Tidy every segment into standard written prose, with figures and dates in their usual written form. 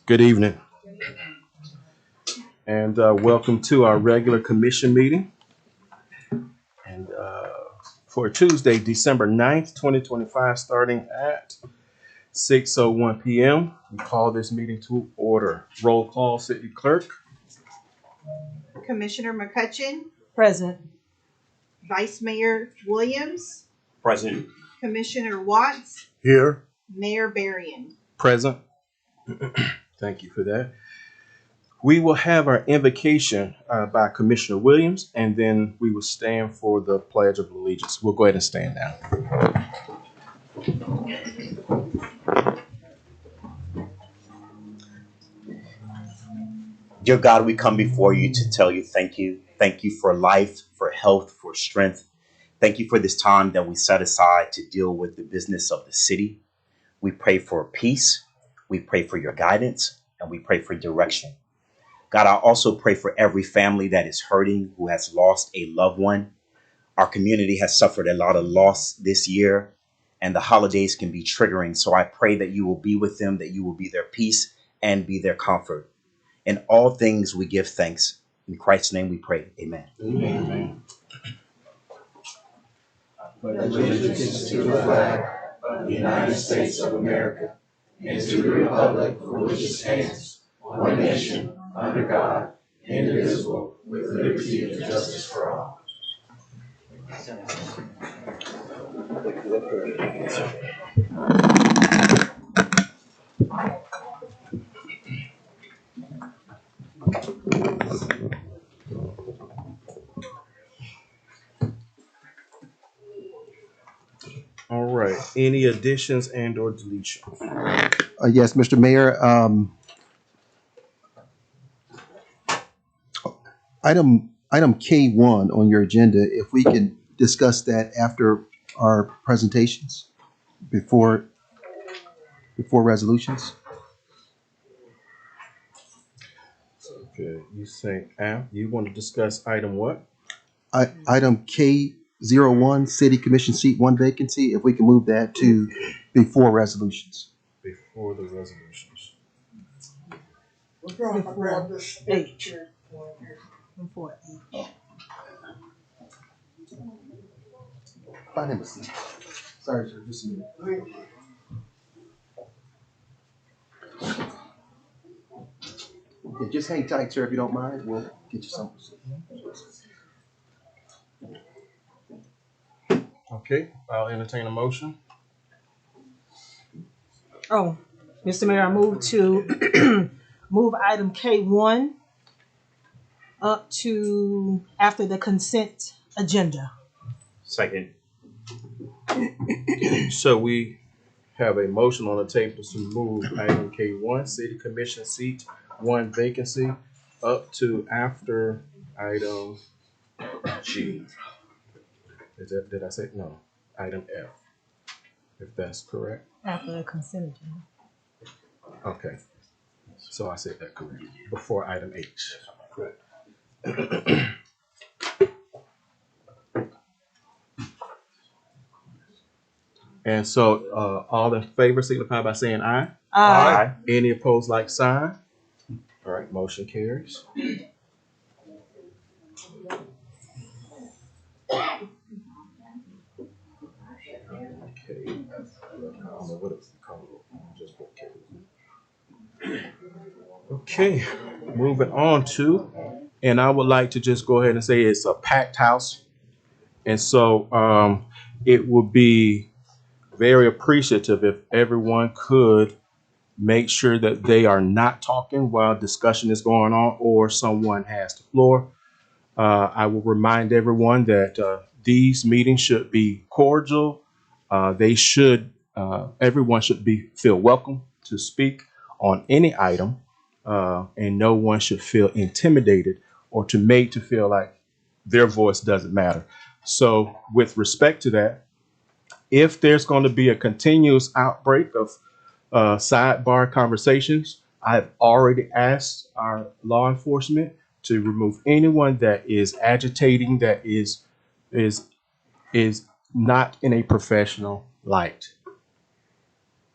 Good evening, and welcome to our regular commission meeting. And for Tuesday, December 9th, 2025, starting at 6:01 p.m., we call this meeting to order. Roll call, City Clerk. Commissioner McCutcheon, Present. Vice Mayor Williams, Present. Commissioner Watts, Here. Mayor Berrien. Present. Thank you for that. We will have our invocation by Commissioner Williams, and then we will stand for the Pledge of Allegiance. We'll go ahead and stand now. Dear God, we come before you to tell you thank you. Thank you for life, for health, for strength. Thank you for this time that we set aside to deal with the business of the city. We pray for peace. We pray for your guidance, and we pray for direction. God, I also pray for every family that is hurting, who has lost a loved one. Our community has suffered a lot of loss this year, and the holidays can be triggering. So I pray that you will be with them, that you will be their peace and be their comfort. In all things we give thanks. In Christ's name we pray. Amen. Amen. Allegiance to the flag of the United States of America and to the republic for which it stands, one nation, under God, indivisible, with liberty and justice for all. All right. Any additions and or deletions? Yes, Mr. Mayor. Item K1 on your agenda, if we can discuss that after our presentations, before resolutions. Okay. You say, Al, you want to discuss item what? Item K01, City Commission seat 1 vacancy, if we can move that to before resolutions. Before the resolutions. Before H. Before H. Find him a seat. Sorry, sir, just a minute. Yeah, just hang tight, sir, if you don't mind. We'll get you something. Okay. I'll entertain a motion. Oh, Mr. Mayor, I move to move item K1 up to after the consent agenda. Second. So we have a motion on the table to move item K1, City Commission seat 1 vacancy, up to after item G. Did I say no? Item F, if that's correct. After the consent agenda. Okay. So I said that correct. Before item H. Correct. And so all in favor signify by saying aye. Aye. Any opposed, like sign. All right, motion carries. Okay. I don't know what it's called. Just put K. Okay, moving on to, and I would like to just go ahead and say it's a packed house. And so it would be very appreciative if everyone could make sure that they are not talking while discussion is going on or someone has the floor. I will remind everyone that these meetings should be cordial. Everyone should feel welcome to speak on any item, and no one should feel intimidated or made to feel like their voice doesn't matter. So with respect to that, if there's going to be a continuous outbreak of sidebar conversations. I've already asked our law enforcement to remove anyone that is agitating, that is not in a professional light.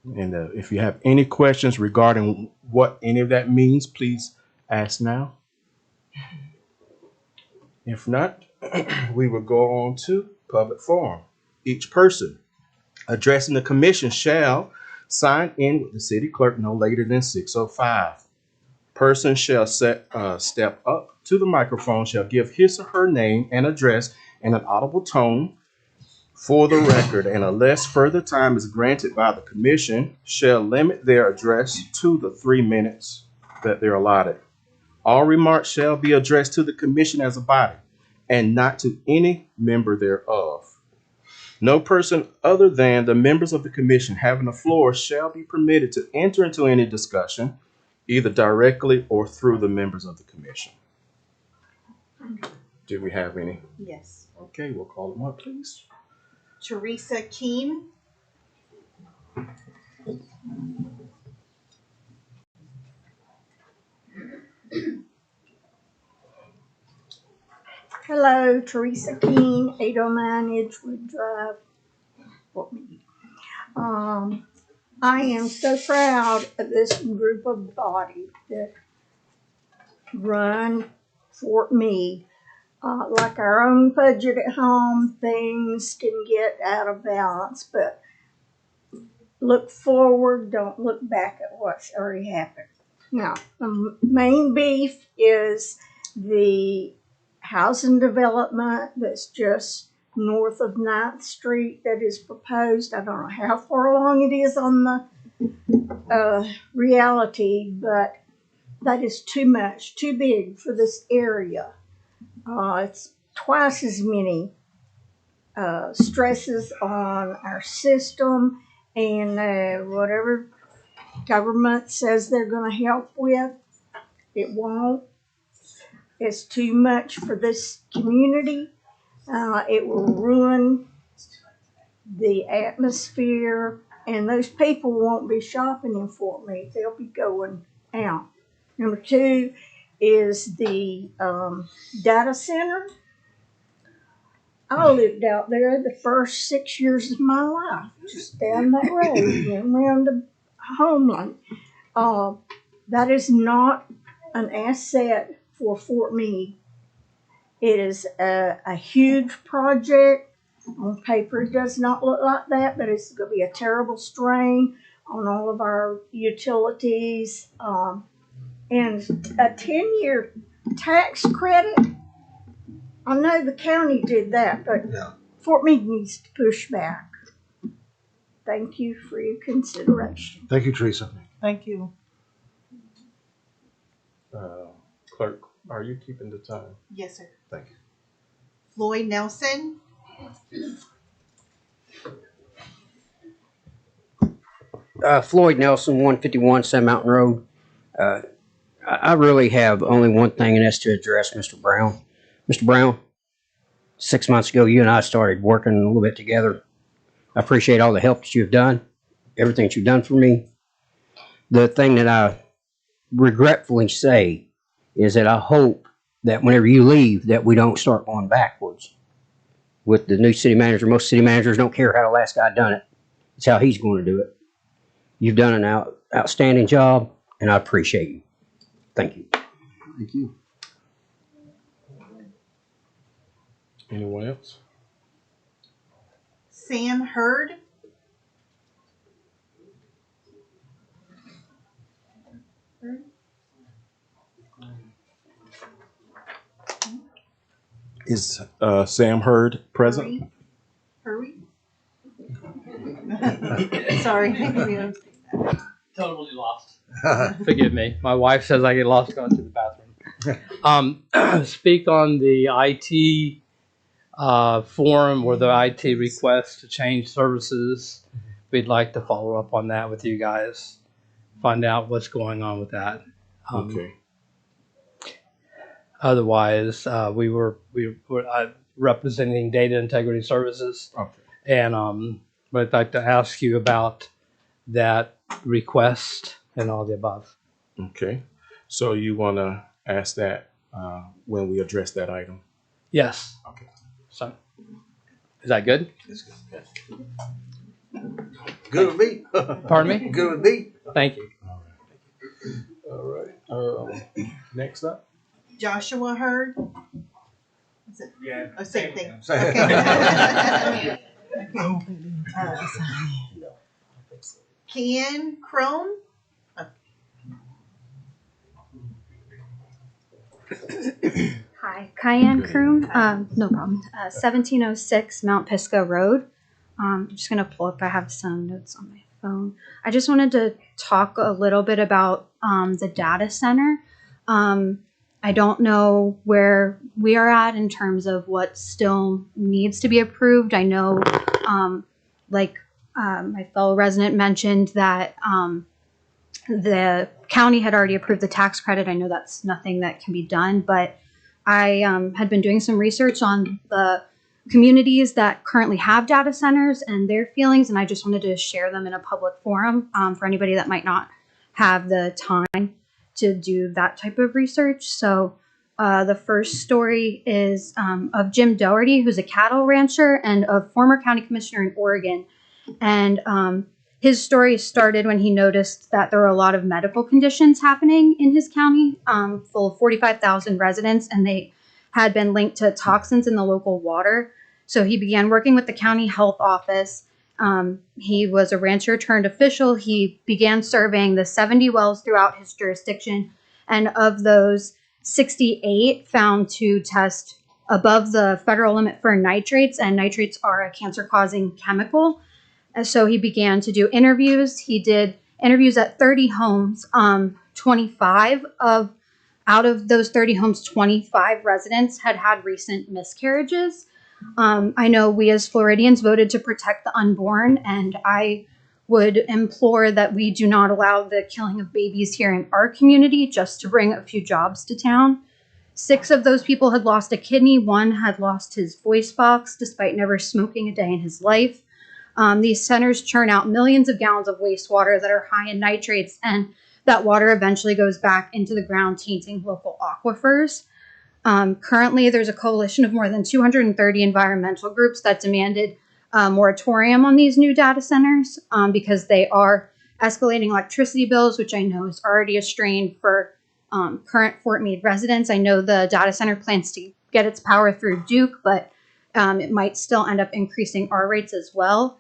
And if you have any questions regarding what any of that means, please ask now. If not, we will go on to public forum. Each person addressing the commission shall sign in with the city clerk no later than 6:05. Person shall step up to the microphone, shall give his or her name and address in an audible tone for the record, and unless further time is granted by the commission, shall limit their address to the 3 minutes that they're allotted. All remarks shall be addressed to the commission as a body and not to any member thereof. No person other than the members of the commission having the floor shall be permitted to enter into any discussion, either directly or through the members of the commission. Do we have any? Yes. Okay, we'll call them up, please. Teresa Keene. Hello, Teresa Keene, 809 Edgewood Drive. I am so proud of this group of body that run Fort Meade. Like our own budget at home, things can get out of balance, but look forward, don't look back at what's already happened. Now, the main beef is the housing development that's just north of 9th Street that is proposed. I don't know how far along it is on the reality, but that is too much, too big for this area. It's twice as many stresses on our system, and whatever government says they're going to help with, it won't. It's too much for this community. It will ruin the atmosphere, and those people won't be shopping in Fort Meade. They'll be going out. Number two is the data center. I lived out there the first 6 years of my life, just down that road and around the homeland. That is not an asset for Fort Meade. It is a huge project. On paper, it does not look like that, but it's going to be a terrible strain on all of our utilities. And a 10-year tax credit, I know the county did that, but Fort Meade needs to push back. Thank you for your consideration. Thank you, Teresa. Thank you. Clerk, are you keeping the time? Yes, sir. Thank you. Floyd Nelson. Floyd Nelson, 151 Sand Mountain Road. I really have only one thing, and that's to address Mr. Brown. Mr. Brown, 6 months ago, you and I started working a little bit together. I appreciate all the help that you've done, everything that you've done for me. The thing that I regretfully say is that I hope that whenever you leave, that we don't start going backwards. With the new city manager, most city managers don't care how the last guy done it. It's how he's going to do it. You've done an outstanding job, and I appreciate you. Thank you. Thank you. Anyone else? Sam Hurd. Is Sam Hurd present? Hurry. Sorry. Totally lost. Forgive me. My wife says I get lost going to the bathroom. Speak on the IT forum or the IT request to change services. We'd like to follow up on that with you guys. Find out what's going on with that. Okay. Otherwise, we were representing Data Integrity Services. Okay. And but I'd like to ask you about that request and all the above. Okay. So you want to ask that when we address that item? Yes. Okay. So, is that good? Good with me. Pardon me? Good with me. Thank you. All right. Next up. Joshua Hurd. Is it? Yeah. Oh, same thing. Same. Okay. Kian Crone. Hi, Cayenne Good. Kroom. No problem. 1706 Mount Pisgah Road. I'm just going to pull up. I have some notes on my phone. I just wanted to talk a little bit about the data center. I don't know where we are at in terms of what still needs to be approved. I know, my fellow resident mentioned that the county had already approved the tax credit. I know that's nothing that can be done, but I had been doing some research on the communities that currently have data centers and their feelings, and I just wanted to share them in a public forum for anybody that might not have the time to do that type of research. So the first story is of Jim Doherty, who's a cattle rancher and a former county commissioner in Oregon. And his story started when he noticed that there were a lot of medical conditions happening in his county, full of 45,000 residents, and they had been linked to toxins in the local water. So he began working with the county health office. He was a rancher turned official. He began surveying the 70 wells throughout his jurisdiction, and of those, 68 found to test above the federal limit for nitrates, and nitrates are a cancer-causing chemical. And so he began to do interviews. He did interviews at 30 homes. 25 out of those 30 homes, 25 residents had recent miscarriages. I know we as Floridians voted to protect the unborn, and I would implore that we do not allow the killing of babies here in our community just to bring a few jobs to town. 6 of those people had lost a kidney. 1 had lost his voice box despite never smoking a day in his life. These centers churn out millions of gallons of wastewater that are high in nitrates, and that water eventually goes back into the ground, tainting local aquifers. Currently, there's a coalition of more than 230 environmental groups that demanded a moratorium on these new data centers because they are escalating electricity bills, which I know is already a strain for current Fort Meade residents. I know the data center plans to get its power through Duke, but it might still end up increasing our rates as well.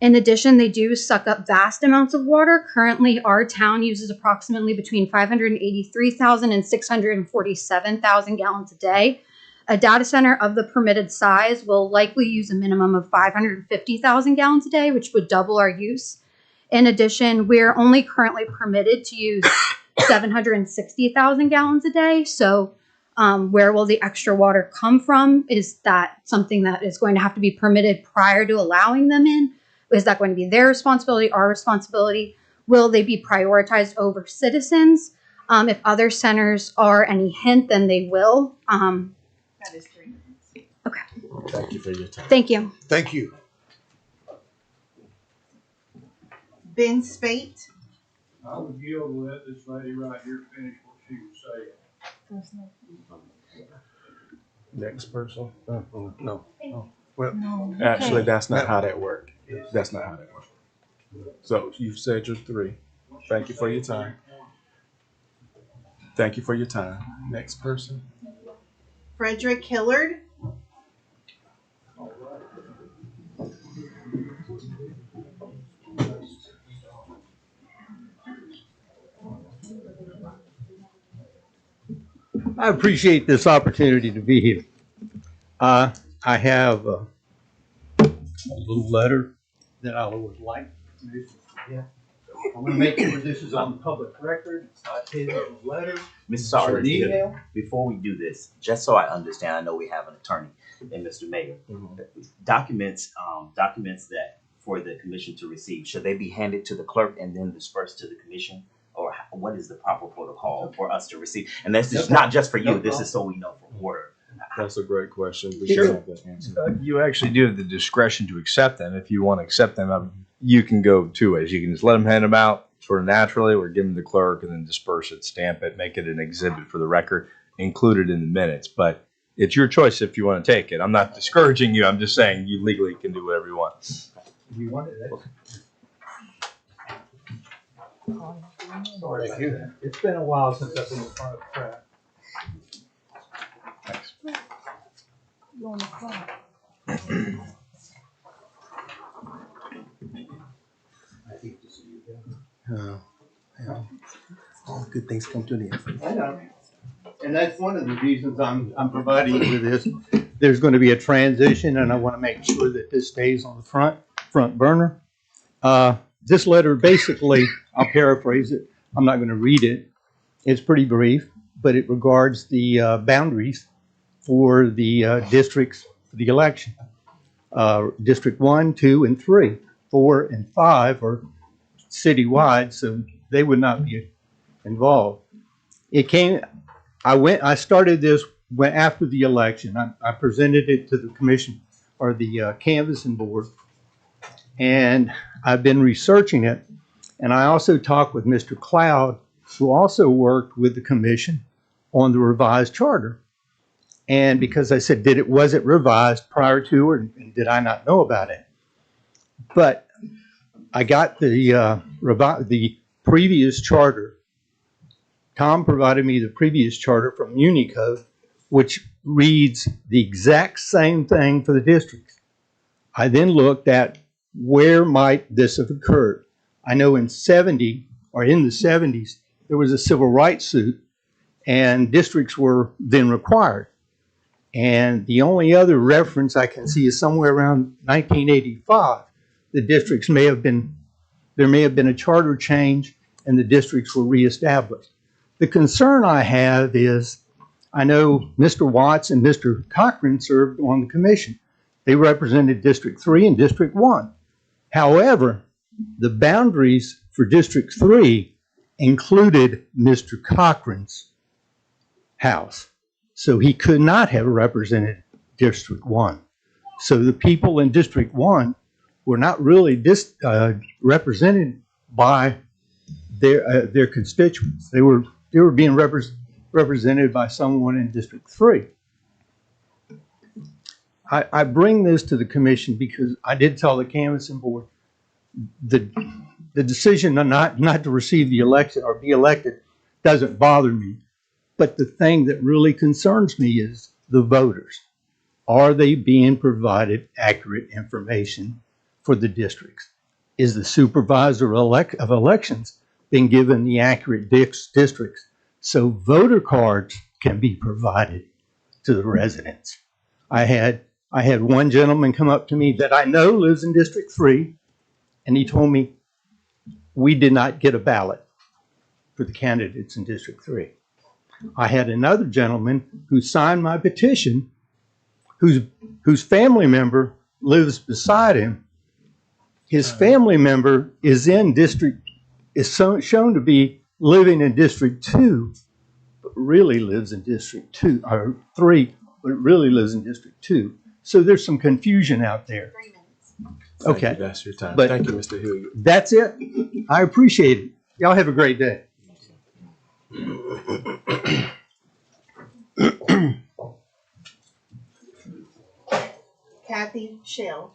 In addition, they do suck up vast amounts of water. Currently, our town uses approximately between 583,000 and 647,000 gallons a day. A data center of the permitted size will likely use a minimum of 550,000 gallons a day, which would double our use. In addition, we're only currently permitted to use 760,000 gallons a day. So where will the extra water come from? Is that something that is going to have to be permitted prior to allowing them in? Is that going to be their responsibility, our responsibility? Will they be prioritized over citizens? If other centers are any hint, then they will. That is 3 minutes. Okay. Thank you for your time. Thank you. Thank you. Ben Spate. I would yield and let this lady right here finish what she was saying. Next person. No. Actually, that's not how that worked. That's not how that worked. So you've said your 3. Thank you for your time. Thank you for your time. Next person. Frederick Hillard. I appreciate this opportunity to be here. I have a little letter that I would like. I'm going to make sure this is on the public record. I tell you the letter. Mr. Or an email. Before we do this, just so I understand, I know we have an attorney and Mr. Mayor. Documents that for the commission to receive, should they be handed to the clerk and then dispersed to the commission? Or what is the proper protocol for us to receive? And this is not just for you, this is so we know for order. That's a great question. We Sure. should have that answer. You actually do have the discretion to accept them. If you want to accept them, you can go 2 ways. You can just let them hand them out, sort of naturally, or give them to the clerk and then disperse it, stamp it, make it an exhibit for the record, include it in the minutes. But it's your choice if you want to take it. I'm not discouraging you. I'm just saying you legally can do whatever you want. You wanted it. Sorry, it's been a while since I've been in front of the crowd. Thanks. Yeah. All good things come to an end. I know. And that's one of the reasons I'm providing you with this. There's going to be a transition, and I want to make sure that this stays on the front burner. This letter basically, I'll paraphrase it. I'm not going to read it. It's pretty brief, but it regards the boundaries for the districts for the election. District 1, 2, and 3, 4, and 5 are citywide, so they would not be involved. I started this after the election. I presented it to the commission or the canvassing board, and I've been researching it. And I also talked with Mr. Cloud, who also worked with the commission on the revised charter. And because I said, was it revised prior to, or did I not know about it? But I got the previous charter. Tom provided me the previous charter from Unicode, which reads the exact same thing for the districts. I then looked at where might this have occurred. I know in the 70s, there was a civil rights suit, and districts were then required. And the only other reference I can see is somewhere around 1985. The districts there may have been a charter change, and the districts were reestablished. The concern I have is, I know Mr. Watts and Mr. Cochran served on the commission. They represented District 3 and District 1. However, the boundaries for District 3 included Mr. Cochran's house. So he could not have represented District 1. So the people in District 1 were not really represented by their constituents. They were being represented by someone in District 3. I bring this to the commission because I did tell the canvassing board the decision not to receive the election or be elected doesn't bother me. But the thing that really concerns me is the voters. Are they being provided accurate information for the districts? Is the supervisor of elections being given the accurate districts so voter cards can be provided to the residents? I had one gentleman come up to me that I know lives in District 3, and he told me we did not get a ballot for the candidates in District 3. I had another gentleman who signed my petition, whose family member lives beside him. His family member is shown to be living in District 2, but really lives in District 2, or 3, but really lives in District 2. So there's some confusion out there. 3 minutes. Okay. Thank you, that's your time. But Thank you, Mr. Hilliard. That's it. I appreciate it. Y'all have a great day. Kathy Shell.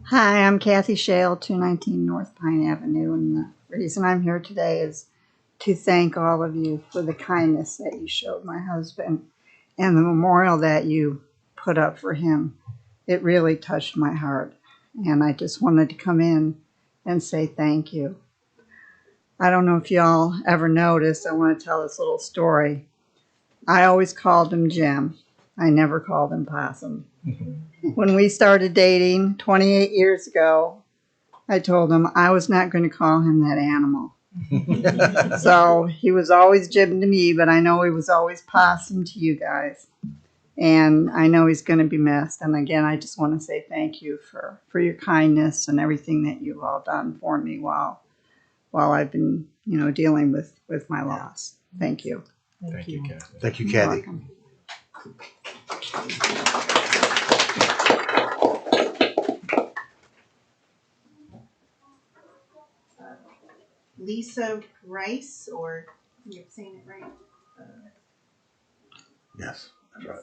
Hi, I'm Kathy Shale, 219 North Pine Avenue, and the reason I'm here today is to thank all of you for the kindness that you showed my husband and the memorial that you put up for him. It really touched my heart, and I just wanted to come in and say thank you. I don't know if y'all ever noticed, I want to tell this little story. I always called him Jim. I never called him Possum. When we started dating 28 years ago, I told him I was not going to call him that animal. So he was always Jim to me, but I know he was always Possum to you guys. And I know he's going to be missed. And again, I just want to say thank you for your kindness and everything that you've all done for me while I've been, dealing with my loss. Thank you. Thank you, Kathy. Thank you, You're Kathy. welcome. Lisa Rice, or you're saying it right? Yes, that's right.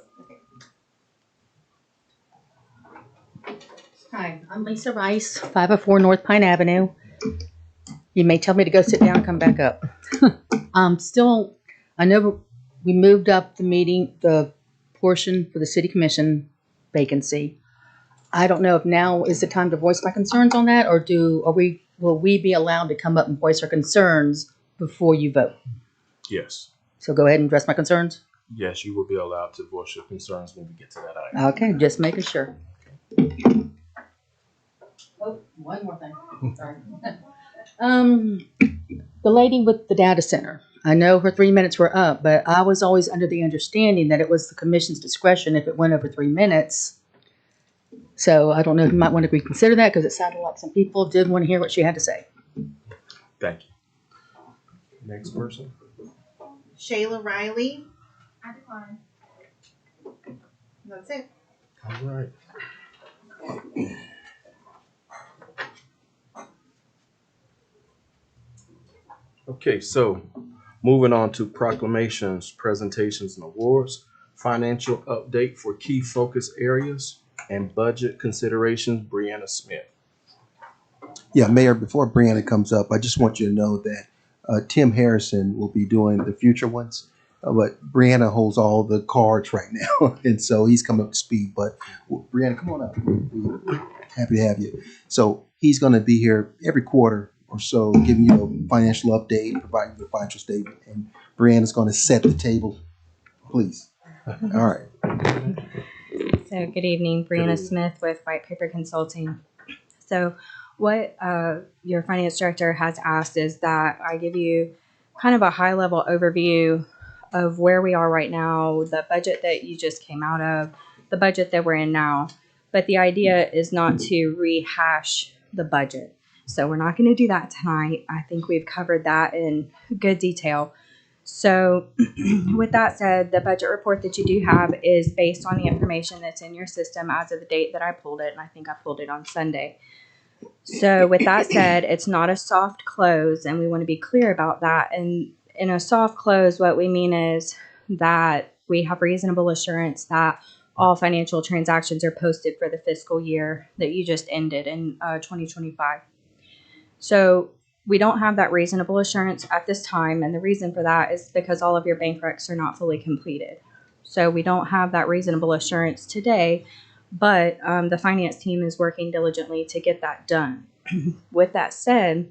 Okay. Hi, I'm Lisa Rice, 504 North Pine Avenue. You may tell me to go sit down and come back up. Still, I know we moved up the portion for the city commission vacancy. I don't know if now is the time to voice my concerns on that, or will we be allowed to come up and voice our concerns before you vote? Yes. So go ahead and address my concerns. Yes, you will be allowed to voice your concerns when we get to that item. Okay, just making sure. Oh, one more thing. Sorry. The lady with the data center. I know her 3 minutes were up, but I was always under the understanding that it was the commission's discretion if it went over 3 minutes. So I don't know if you might want to reconsider that, because it sounded like some people did want to hear what she had to say. Thank you. Next person. Shayla Riley. I decline. That's it. All right. Okay, so moving on to proclamations, presentations, and awards. Financial update for key focus areas and budget considerations, Brianna Smith. Yeah, Mayor, before Brianna comes up, I just want you to know that Tim Harrison will be doing the future ones, but Brianna holds all the cards right now, and so he's coming up to speed. But Brianna, come on up. We're happy to have you. So he's going to be here every quarter or so, giving you a financial update, providing you a financial statement, and Brianna's going to set the table, please. All right. So good evening, Brianna Smith with White Paper Consulting. So what your finance director has asked is that I give you kind of a high level overview of where we are right now, the budget that you just came out of, the budget that we're in now. But the idea is not to rehash the budget. So we're not going to do that tonight. I think we've covered that in good detail. So with that said, the budget report that you do have is based on the information that's in your system as of the date that I pulled it, and I think I pulled it on Sunday. So with that said, it's not a soft close, and we want to be clear about that. And in a soft close, what we mean is that we have reasonable assurance that all financial transactions are posted for the fiscal year that you just ended in 2025. So we don't have that reasonable assurance at this time, and the reason for that is because all of your bank recs are not fully completed. So we don't have that reasonable assurance today, but the finance team is working diligently to get that done. With that said,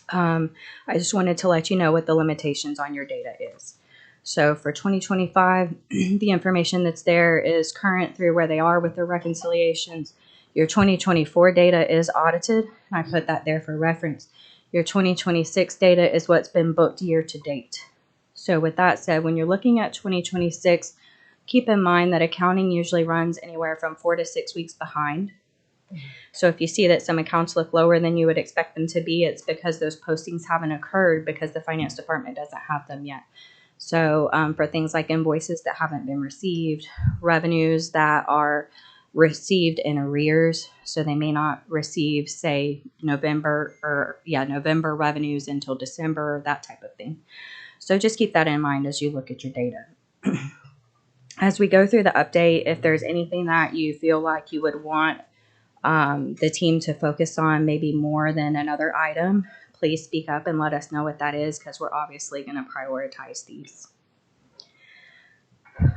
I just wanted to let you know what the limitations on your data is. So for 2025, the information that's there is current through where they are with their reconciliations. Your 2024 data is audited, and I put that there for reference. Your 2026 data is what's been booked year to date. So with that said, when you're looking at 2026, keep in mind that accounting usually runs anywhere from 4 to 6 weeks behind. So if you see that some accounts look lower than you would expect them to be, it's because those postings haven't occurred because the finance department doesn't have them yet. So for things like invoices that haven't been received, revenues that are received in arrears, so they may not receive, say, November revenues until December, that type of thing. So just keep that in mind as you look at your data. As we go through the update, if there's anything that you feel like you would want the team to focus on maybe more than another item, please speak up and let us know what that is, because we're obviously going to prioritize these.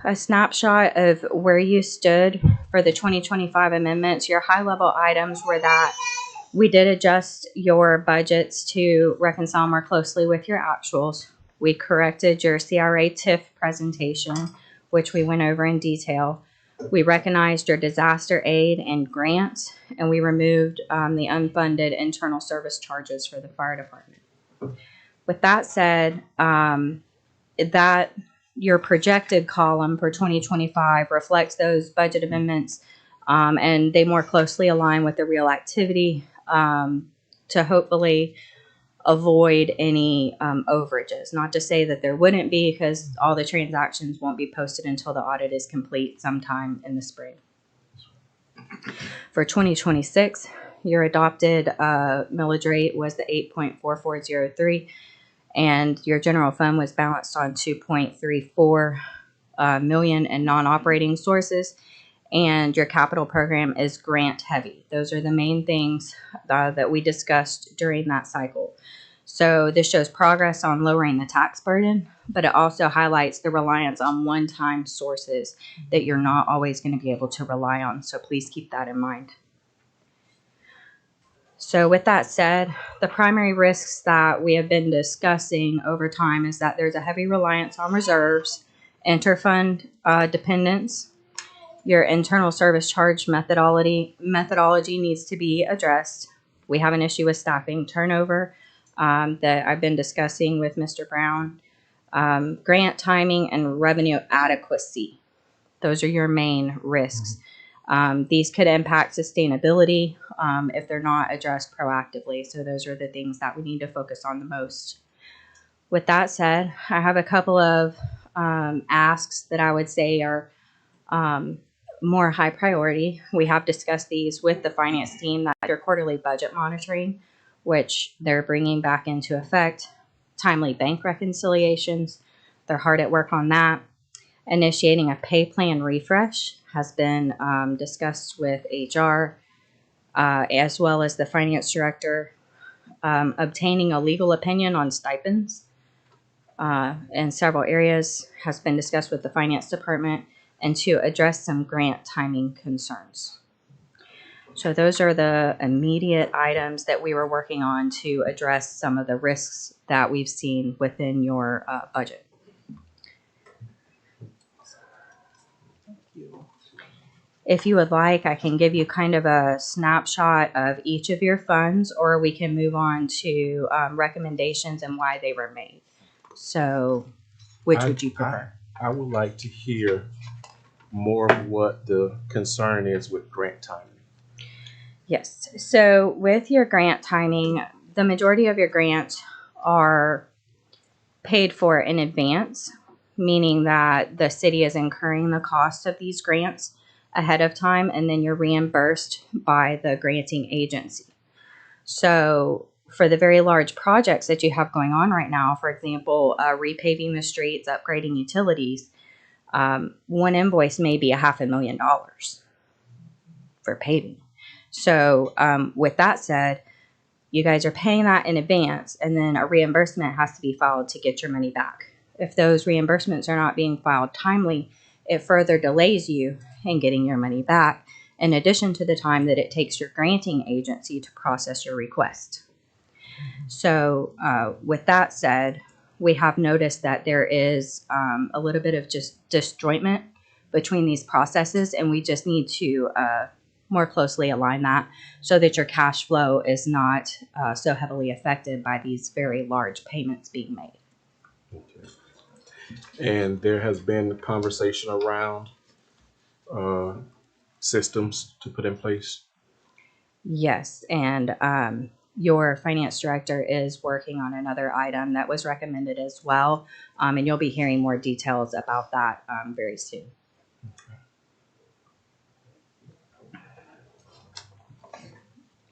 A snapshot of where you stood for the 2025 amendments. Your high-level items were that we did adjust your budgets to reconcile more closely with your actuals. We corrected your CRA TIF presentation, which we went over in detail. We recognized your disaster aid and grants, and we removed the unfunded internal service charges for the fire department. With that said, that your projected column for 2025 reflects those budget amendments, and they more closely align with the real activity to hopefully avoid any overages. Not to say that there wouldn't be, because all the transactions won't be posted until the audit is complete sometime in the spring. For 2026, your adopted millage rate was the 8.4403, and your general fund was balanced on 2.34 million in non-operating sources, and your capital program is grant heavy. Those are the main things that we discussed during that cycle. So this shows progress on lowering the tax burden, but it also highlights the reliance on one-time sources that you're not always going to be able to rely on. So please keep that in mind. So with that said, the primary risks that we have been discussing over time is that there's a heavy reliance on reserves, interfund dependence. Your internal service charge methodology needs to be addressed. We have an issue with staffing turnover that I've been discussing with Mr. Brown. Grant timing and revenue adequacy. Those are your main risks. These could impact sustainability if they're not addressed proactively. So those are the things that we need to focus on the most. With that said, I have a couple of asks that I would say are more high priority. We have discussed these with the finance team, that your quarterly budget monitoring, which they're bringing back into effect, timely bank reconciliations. They're hard at work on that. Initiating a pay plan refresh has been discussed with HR as well as the finance director. Obtaining a legal opinion on stipends in several areas has been discussed with the finance department, and to address some grant timing concerns. So those are the immediate items that we were working on to address some of the risks that we've seen within your budget. If you would like, I can give you kind of a snapshot of each of your funds, or we can move on to recommendations and why they were made. So which would you prefer? I would like to hear more of what the concern is with grant timing. Yes. So with your grant timing, the majority of your grants are paid for in advance, meaning that the city is incurring the cost of these grants ahead of time, and then you're reimbursed by the granting agency. So for the very large projects that you have going on right now, for example, repaving the streets, upgrading utilities, one invoice may be $500,000 for paving. So with that said, you guys are paying that in advance, and then a reimbursement has to be filed to get your money back. If those reimbursements are not being filed timely, it further delays you in getting your money back, in addition to the time that it takes your granting agency to process your request. So with that said, we have noticed that there is a little bit of just disjointment between these processes, and we just need to more closely align that so that your cash flow is not so heavily affected by these very large payments being made. Okay. And there has been conversation around systems to put in place. Yes, and your finance director is working on another item that was recommended as well, and you'll be hearing more details about that very soon.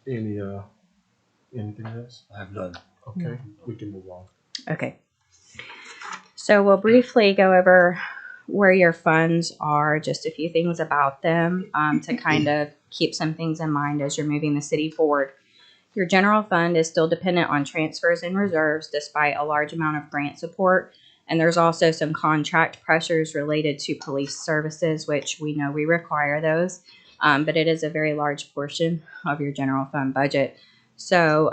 Anything else? I have none. Okay, we can move on. Okay. So we'll briefly go over where your funds are, just a few things about them to kind of keep some things in mind as you're moving the city forward. Your general fund is still dependent on transfers and reserves despite a large amount of grant support. And there's also some contract pressures related to police services, which we know we require those. But it is a very large portion of your general fund budget. So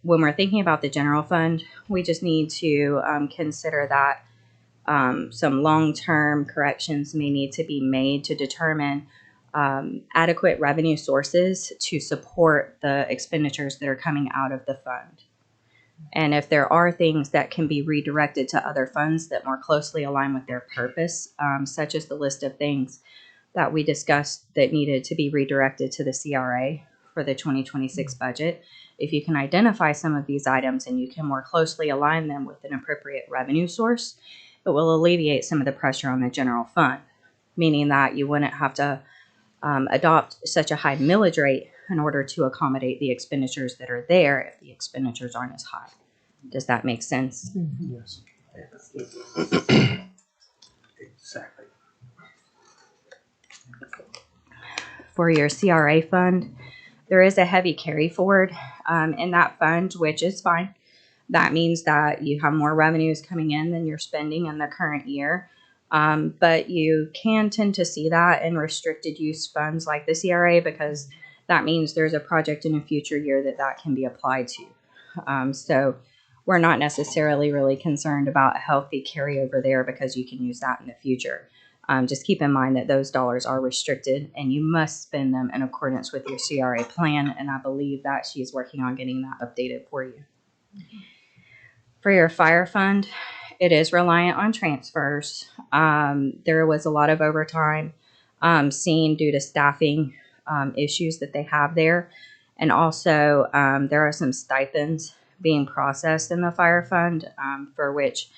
when we're thinking about the general fund, we just need to consider that some long-term corrections may need to be made to determine adequate revenue sources to support the expenditures that are coming out of the fund. And if there are things that can be redirected to other funds that more closely align with their purpose, such as the list of things that we discussed that needed to be redirected to the CRA for the 2026 budget, if you can identify some of these items and you can more closely align them with an appropriate revenue source, it will alleviate some of the pressure on the general fund, meaning that you wouldn't have to adopt such a high millage rate in order to accommodate the expenditures that are there if the expenditures aren't as high. Does that make sense? Yes. Exactly. For your CRA fund, there is a heavy carry forward in that fund, which is fine. That means that you have more revenues coming in than you're spending in the current year. But you can tend to see that in restricted use funds like the CRA, because that means there's a project in a future year that can be applied to. So we're not necessarily really concerned about a healthy carryover there because you can use that in the future. Just keep in mind that those dollars are restricted and you must spend them in accordance with your CRA plan. And I believe that she's working on getting that updated for you. For your fire fund, it is reliant on transfers. There was a lot of overtime seen due to staffing issues that they have there. And also there are some stipends being processed in the fire fund for which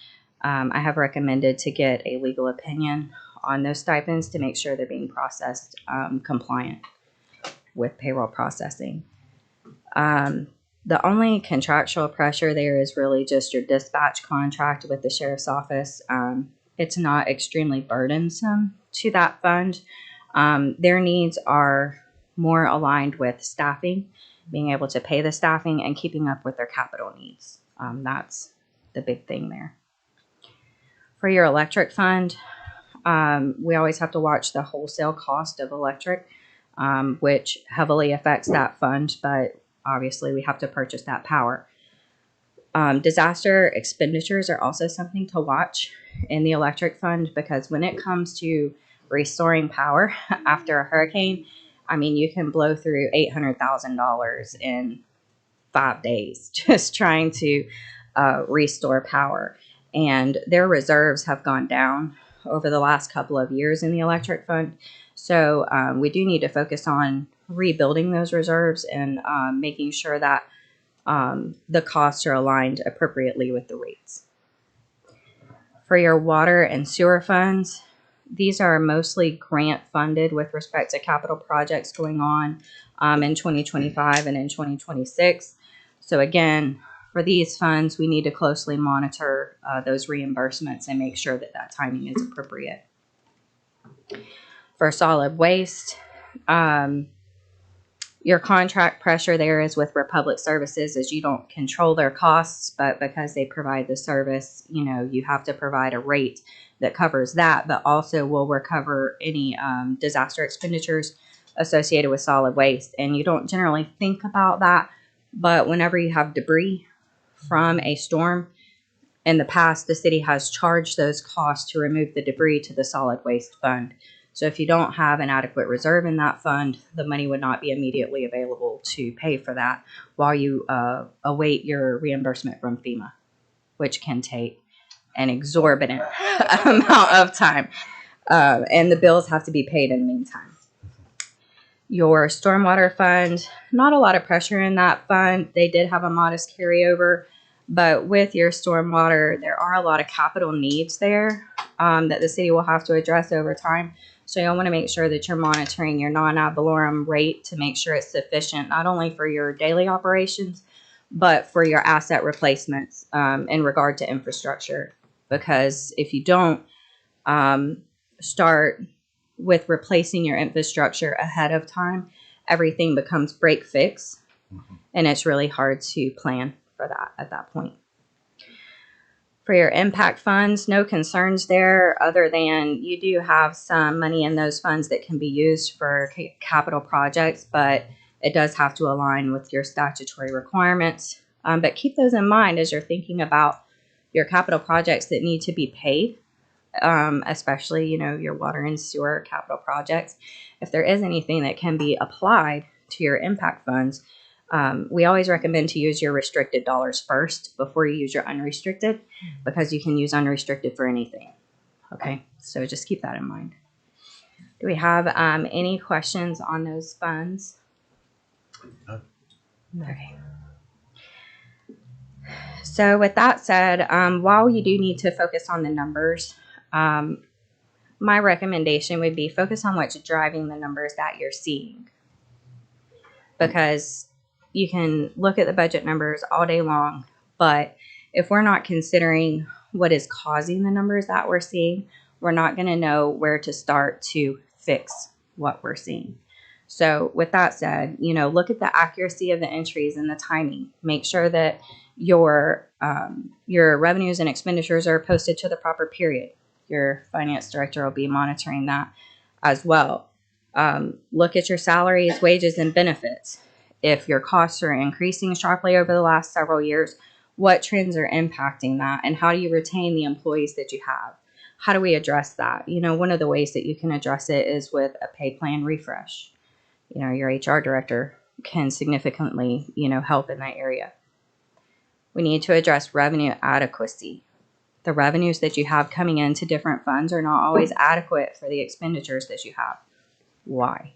I have recommended to get a legal opinion on those stipends to make sure they're being processed compliant with payroll processing. The only contractual pressure there is really just your dispatch contract with the sheriff's office. It's not extremely burdensome to that fund. Their needs are more aligned with staffing, being able to pay the staffing and keeping up with their capital needs. That's the big thing there. For your electric fund, we always have to watch the wholesale cost of electric, which heavily affects that fund, but obviously we have to purchase that power. Disaster expenditures are also something to watch in the electric fund, because when it comes to restoring power after a hurricane, I mean, you can blow through $800,000 in 5 days just trying to restore power. And their reserves have gone down over the last couple of years in the electric fund. So we do need to focus on rebuilding those reserves and making sure that the costs are aligned appropriately with the rates. For your water and sewer funds, these are mostly grant funded with respect to capital projects going on in 2025 and in 2026. So again, for these funds, we need to closely monitor those reimbursements and make sure that that timing is appropriate. For solid waste, your contract pressure there is with Republic Services, as you don't control their costs, but because they provide the service, you know, you have to provide a rate that covers that, but also will recover any disaster expenditures associated with solid waste. And you don't generally think about that, but whenever you have debris from a storm, in the past, the city has charged those costs to remove the debris to the solid waste fund. So if you don't have an adequate reserve in that fund, the money would not be immediately available to pay for that while you await your reimbursement from FEMA, which can take an exorbitant amount of time. And the bills have to be paid in the meantime. Your stormwater fund, not a lot of pressure in that fund. They did have a modest carryover, but with your stormwater, there are a lot of capital needs there that the city will have to address over time. So you'll want to make sure that you're monitoring your non-ad valorem rate to make sure it's sufficient, not only for your daily operations, but for your asset replacements in regard to infrastructure. Because if you don't start with replacing your infrastructure ahead of time, everything becomes break fix, and it's really hard to plan for that at that point. For your impact funds, no concerns there other than you do have some money in those funds that can be used for capital projects, but it does have to align with your statutory requirements. But keep those in mind as you're thinking about your capital projects that need to be paid, especially, you know, your water and sewer capital projects. If there is anything that can be applied to your impact funds, we always recommend to use your restricted dollars first before you use your unrestricted, because you can use unrestricted for anything. Okay, so just keep that in mind. Do we have any questions on those funds? Okay. So with that said, while you do need to focus on the numbers, my recommendation would be focus on what's driving the numbers that you're seeing. Because you can look at the budget numbers all day long, but if we're not considering what is causing the numbers that we're seeing, we're not going to know where to start to fix what we're seeing. So with that said, look at the accuracy of the entries and the timing. Make sure that your revenues and expenditures are posted to the proper period. Your finance director will be monitoring that as well. Look at your salaries, wages, and benefits. If your costs are increasing sharply over the last several years, what trends are impacting that, and how do you retain the employees that you have? How do we address that? One of the ways that you can address it is with a pay plan refresh. Your HR director can significantly, help in that area. We need to address revenue adequacy. The revenues that you have coming into different funds are not always adequate for the expenditures that you have. Why?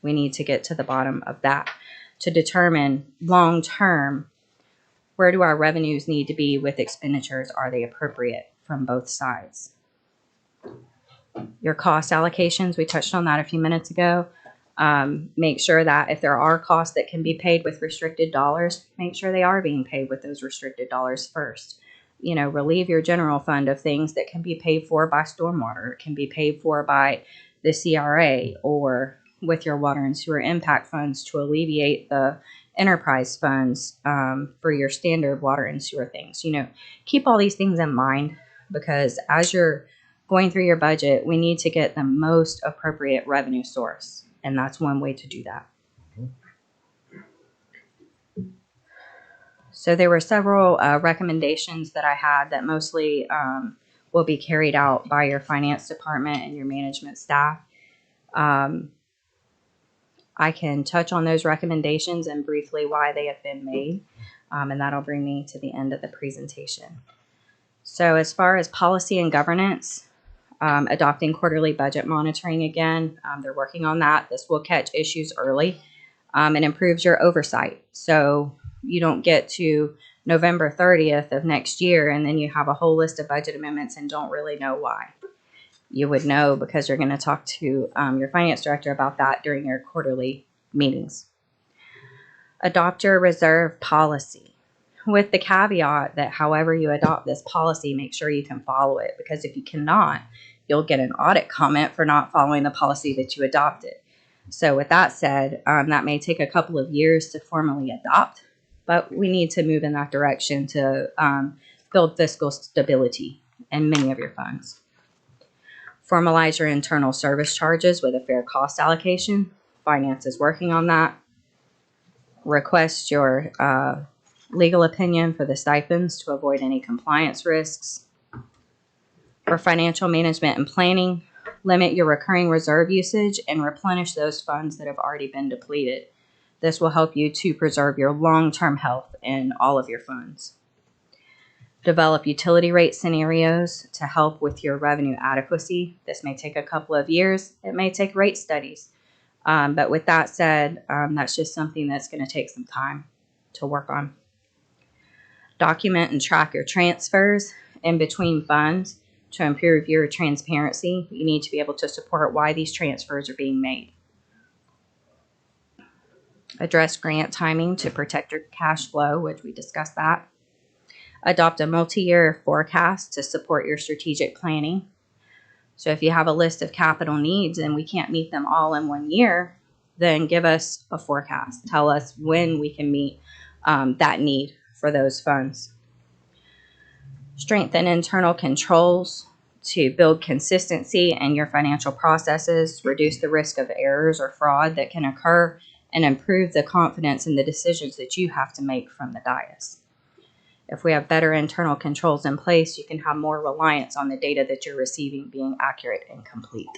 We need to get to the bottom of that to determine long term, where do our revenues need to be with expenditures? Are they appropriate from both sides? Your cost allocations, we touched on that a few minutes ago. Make sure that if there are costs that can be paid with restricted dollars, make sure they are being paid with those restricted dollars first. Relieve your general fund of things that can be paid for by stormwater, can be paid for by the CRA, or with your water and sewer impact funds to alleviate the enterprise funds for your standard water and sewer things. Keep all these things in mind, because as you're going through your budget, we need to get the most appropriate revenue source. And that's one way to do that. So there were several recommendations that I had that mostly will be carried out by your finance department and your management staff. I can touch on those recommendations and briefly why they have been made, and that'll bring me to the end of the presentation. So as far as policy and governance, adopting quarterly budget monitoring again, they're working on that. This will catch issues early and improves your oversight. So you don't get to November 30th of next year and then you have a whole list of budget amendments and don't really know why. You would know because you're going to talk to your finance director about that during your quarterly meetings. Adopt your reserve policy, with the caveat that however you adopt this policy, make sure you can follow it, because if you cannot, you'll get an audit comment for not following the policy that you adopted. So with that said, that may take a couple of years to formally adopt, but we need to move in that direction to build fiscal stability in many of your funds. Formalize your internal service charges with a fair cost allocation. Finance is working on that. Request your legal opinion for the stipends to avoid any compliance risks. For financial management and planning, limit your recurring reserve usage and replenish those funds that have already been depleted. This will help you to preserve your long-term health in all of your funds. Develop utility rate scenarios to help with your revenue adequacy. This may take a couple of years. It may take rate studies. But with that said, that's just something that's going to take some time to work on. Document and track your transfers in between funds to improve your transparency. You need to be able to support why these transfers are being made. Address grant timing to protect your cash flow, which we discussed that. Adopt a multi-year forecast to support your strategic planning. So if you have a list of capital needs and we can't meet them all in 1 year, then give us a forecast. Tell us when we can meet that need for those funds. Strengthen internal controls to build consistency in your financial processes, reduce the risk of errors or fraud that can occur, and improve the confidence in the decisions that you have to make from the dais. If we have better internal controls in place, you can have more reliance on the data that you're receiving being accurate and complete.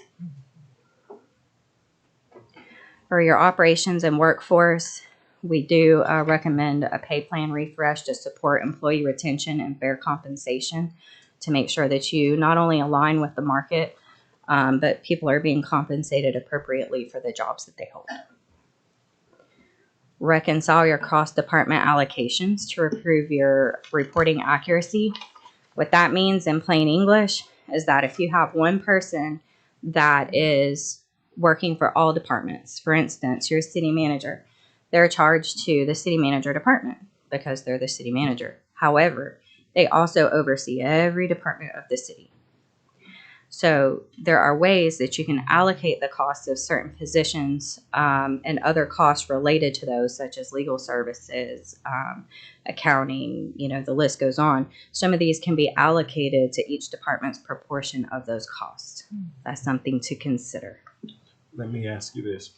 For your operations and workforce, we do recommend a pay plan refresh to support employee retention and fair compensation to make sure that you not only align with the market, but people are being compensated appropriately for the jobs that they hold. Reconcile your cross-department allocations to improve your reporting accuracy. What that means in plain English is that if you have one person that is working for all departments. For instance, your city manager, they're charged to the city manager department because they're the city manager. However, they also oversee every department of the city. So there are ways that you can allocate the cost of certain positions and other costs related to those, such as legal services, accounting, the list goes on. Some of these can be allocated to each department's proportion of those costs. That's something to consider. Let me ask you this.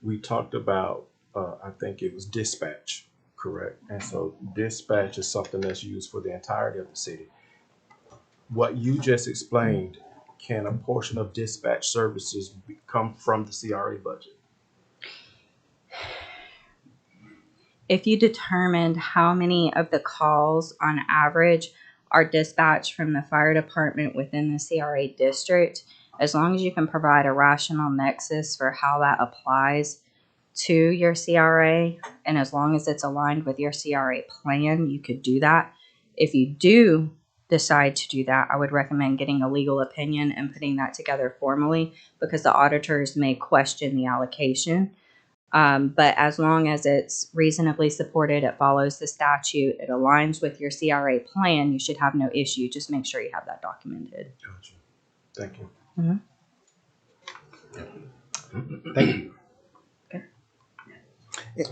We talked about, I think it was dispatch, correct? And so dispatch is something that's used for the entirety of the city. What you just explained, can a portion of dispatch services come from the CRA budget? If you determined how many of the calls on average are dispatched from the fire department within the CRA district, as long as you can provide a rational nexus for how that applies to your CRA, and as long as it's aligned with your CRA plan, you could do that. If you do decide to do that, I would recommend getting a legal opinion and putting that together formally, because the auditors may question the allocation. But as long as it's reasonably supported, it follows the statute, it aligns with your CRA plan, you should have no issue. Just make sure you have that documented. Gotcha. Thank you. Thank you.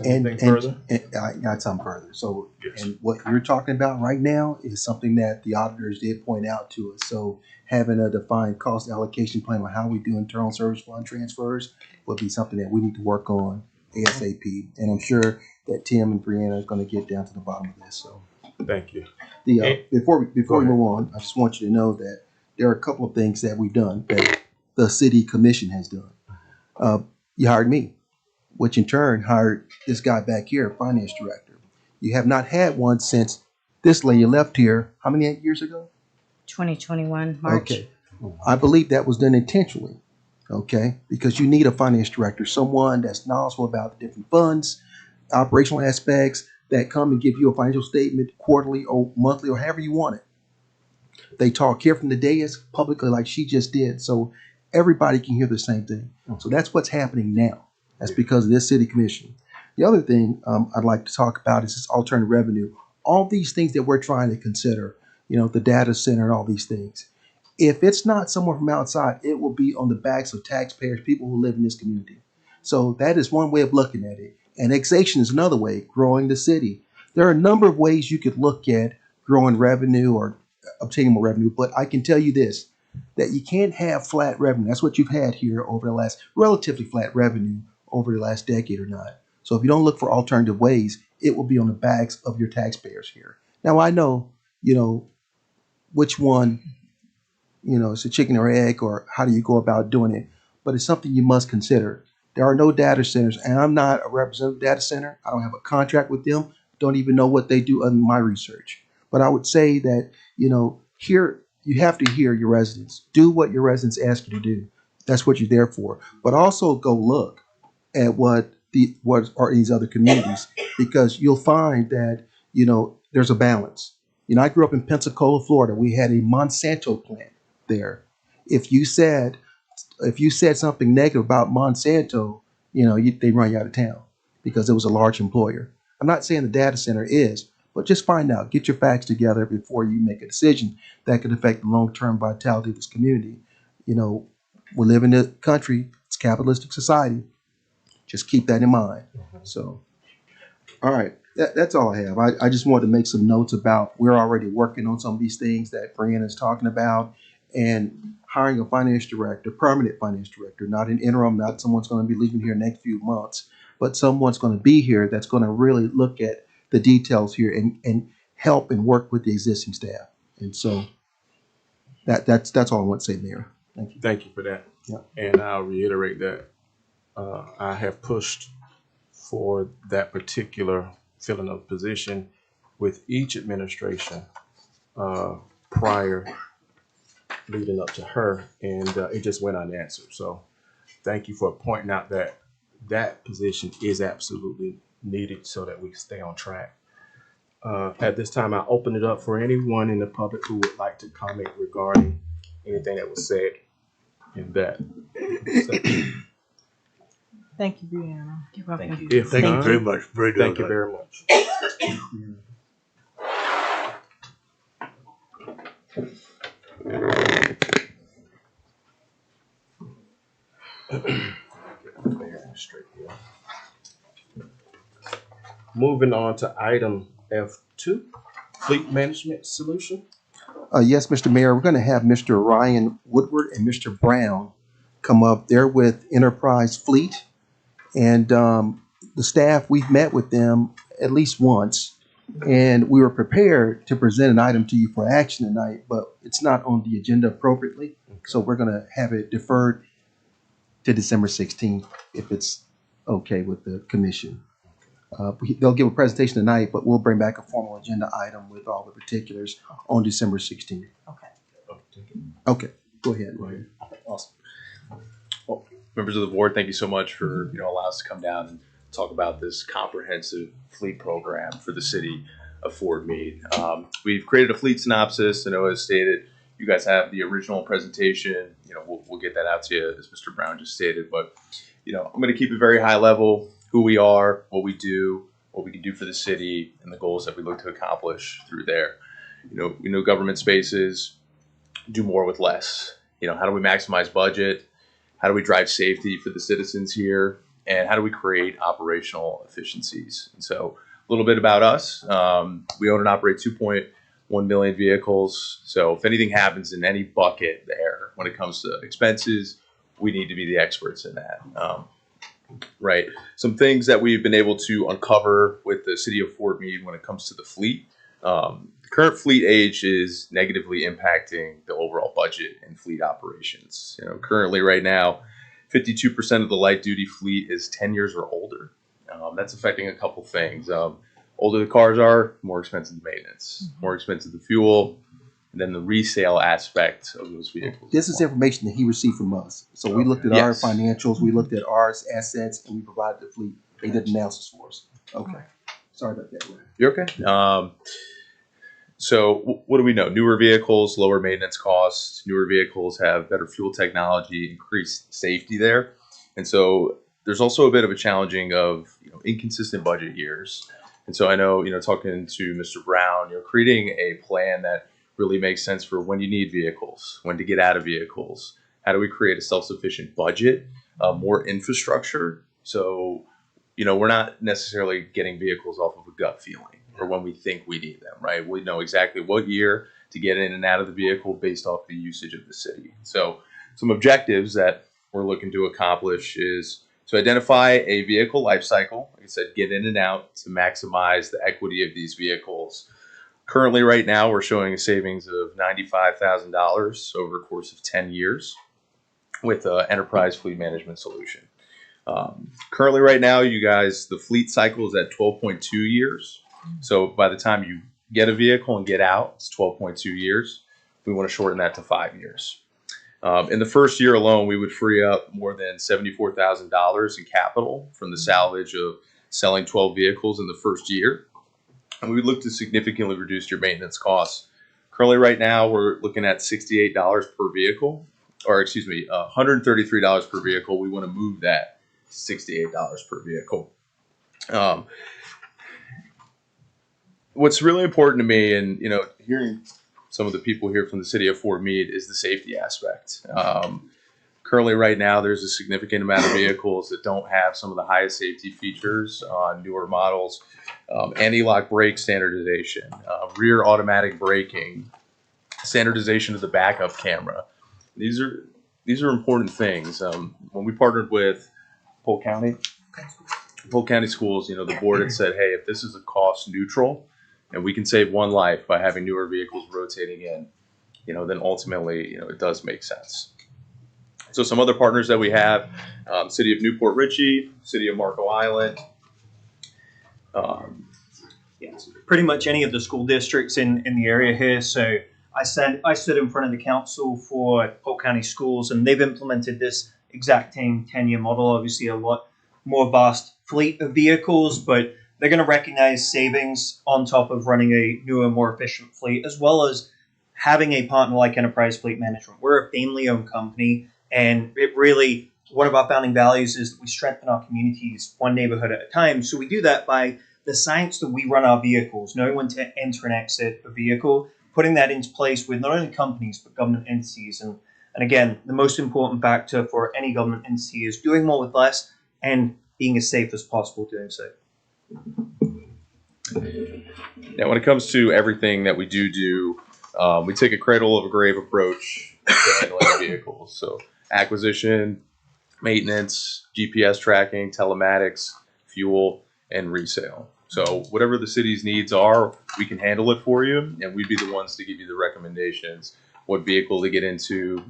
Anything further? And I got some further. So, Yes. and what you're talking about right now is something that the auditors did point out to us. So having a defined cost allocation plan on how we do internal service fund transfers would be something that we need to work on ASAP. And I'm sure that Tim and Brianna are going to get down to the bottom of this. So Thank you. before we Go ahead. move on, I just want you to know that there are a couple of things that we've done that the city commission has done. You hired me, which in turn hired this guy back here, finance director. You have not had one since this lady left here, how many years ago? 2021, March. Okay. I believe that was done intentionally, okay? Because you need a finance director, someone that's knowledgeable about the different funds, operational aspects, that come and give you a financial statement quarterly or monthly or however you want it. They talk here from the dais publicly like she just did, so everybody can hear the same thing. So that's what's happening now. That's because of this city commission. The other thing I'd like to talk about is this alternative revenue. All these things that we're trying to consider, the data center and all these things. If it's not someone from outside, it will be on the backs of taxpayers, people who live in this community. So that is one way of looking at it. Annexation is another way, growing the city. There are a number of ways you could look at growing revenue or obtaining more revenue, but I can tell you this, that you can't have flat revenue. That's what you've had here over the last, relatively flat revenue over the last decade or not. So if you don't look for alternative ways, it will be on the backs of your taxpayers here. Now I know, which one, it's a chicken or egg, or how do you go about doing it, but it's something you must consider. There are no data centers, and I'm not a representative data center. I don't have a contract with them. Don't even know what they do other than my research. But I would say that, here you have to hear your residents. Do what your residents ask you to do. That's what you're there for. But also go look at what are these other communities, because you'll find that, there's a balance. I grew up in Pensacola, Florida. We had a Monsanto plant there. If you said something negative about Monsanto, they run you out of town because it was a large employer. I'm not saying the data center is, but just find out, get your facts together before you make a decision that could affect the long-term vitality of this community. We live in a country, it's a capitalistic society. Just keep that in mind. So, all right, that's all I have. I just wanted to make some notes about we're already working on some of these things that Brianna is talking about, and hiring a finance director, permanent finance director, not an interim, not someone's going to be leaving here next few months, but someone's going to be here that's going to really look at the details here and help and work with the existing staff. And so that's all I want to say, Mayor. Thank you. Thank you for that. Yeah. And I'll reiterate that I have pushed for that particular filling of position with each administration prior leading up to her, and it just went unanswered. So thank you for pointing out that position is absolutely needed so that we stay on track. At this time, I open it up for anyone in the public who would like to comment regarding anything that was said in that. Thank you, Brianna. You're welcome. Thank you. If Thank you not, very much. Very thank you good. very much. Moving on to item F2, fleet management solution. Yes, Mr. Mayor, we're going to have Mr. Ryan Woodward and Mr. Brown come up. They're with Enterprise Fleet. And the staff, we've met with them at least once. And we were prepared to present an item to you for action tonight, but it's not on the agenda appropriately. So we're going to have it deferred to December 16th, if it's okay with the commission. They'll give a presentation tonight, but we'll bring back a formal agenda item with all the particulars on December 16th. Okay, go ahead, Ryan. Awesome. Well, members of the board, thank you so much for allowing us to come down and talk about this comprehensive fleet program for the city of Fort Meade. We've created a fleet synopsis. I know, as stated, you guys have the original presentation. We'll get that out to you, as Mr. Brown just stated. But I'm going to keep it very high level. Who we are, what we do, what we can do for the city, and the goals that we look to accomplish through there. We know government spaces do more with less. How do we maximize budget? How do we drive safety for the citizens here? And how do we create operational efficiencies? And so a little bit about us. We own and operate 2.1 million vehicles. So if anything happens in any bucket there, when it comes to expenses, we need to be the experts in that. Right. Some things that we've been able to uncover with the city of Fort Meade when it comes to the fleet. The current fleet age is negatively impacting the overall budget and fleet operations. Currently right now, 52% of the light duty fleet is 10 years or older. That's affecting a couple things. Older the cars are, more expensive the maintenance, more expensive the fuel, and then the resale aspect of those vehicles. This is information that he received from us. So we looked at our financials, we looked at our assets, and we provided the fleet. They did analysis for us. Okay. Sorry about that, Ryan. You're okay. So what do we know? Newer vehicles, lower maintenance costs. Newer vehicles have better fuel technology, increased safety there. And so there's also a bit of a challenging of inconsistent budget years. And so I know, talking to Mr. Brown, creating a plan that really makes sense for when you need vehicles, when to get out of vehicles. How do we create a self-sufficient budget, more infrastructure? So, we're not necessarily getting vehicles off of a gut feeling or when we think we need them, right? We know exactly what year to get in and out of the vehicle based off the usage of the city. So some objectives that we're looking to accomplish is to identify a vehicle life cycle. Like I said, get in and out to maximize the equity of these vehicles. Currently, right now, we're showing a savings of $95,000 over a course of 10 years with an enterprise fleet management solution. Currently, right now, you guys, the fleet cycle is at 12.2 years. So by the time you get a vehicle and get out, it's 12.2 years. We want to shorten that to 5 years. In the first year alone, we would free up more than $74,000 in capital from the salvage of selling 12 vehicles in the first year. And we would look to significantly reduce your maintenance costs. Currently, right now, we're looking at $68 per vehicle, or excuse me, $133 per vehicle. We want to move that to $68 per vehicle. What's really important to me, and hearing some of the people here from the city of Fort Meade, is the safety aspect. Currently, right now, there's a significant amount of vehicles that don't have some of the highest safety features on newer models. Anti-lock brake standardization, rear automatic braking, standardization of the backup camera. These are important things. When we partnered with Polk County Schools, the board had said, hey, if this is a cost neutral and we can save one life by having newer vehicles rotating in, then ultimately, it does make sense. So some other partners that we have, City of Newport Richey, City of Marco Island. Pretty much any of the school districts in the area here. So I stood in front of the council for Polk County Schools, and they've implemented this exact same 10-year model. Obviously, a lot more vast fleet of vehicles, but they're going to recognize savings on top of running a newer, more efficient fleet, as well as having a partner like Enterprise Fleet Management, we're a family-owned company, and it really, one of our founding values is that we strengthen our communities one neighborhood at a time. So we do that by the science that we run our vehicles, knowing when to enter and exit a vehicle, putting that into place with not only companies but government entities. And again, the most important factor for any government entity is doing more with less and being as safe as possible doing so. Now, when it comes to everything that we do, we take a cradle of a grave approach to handling vehicles. So acquisition, maintenance, GPS tracking, telematics, fuel, and resale. So whatever the city's needs are, we can handle it for you, and we'd be the ones to give you the recommendations, what vehicle to get into,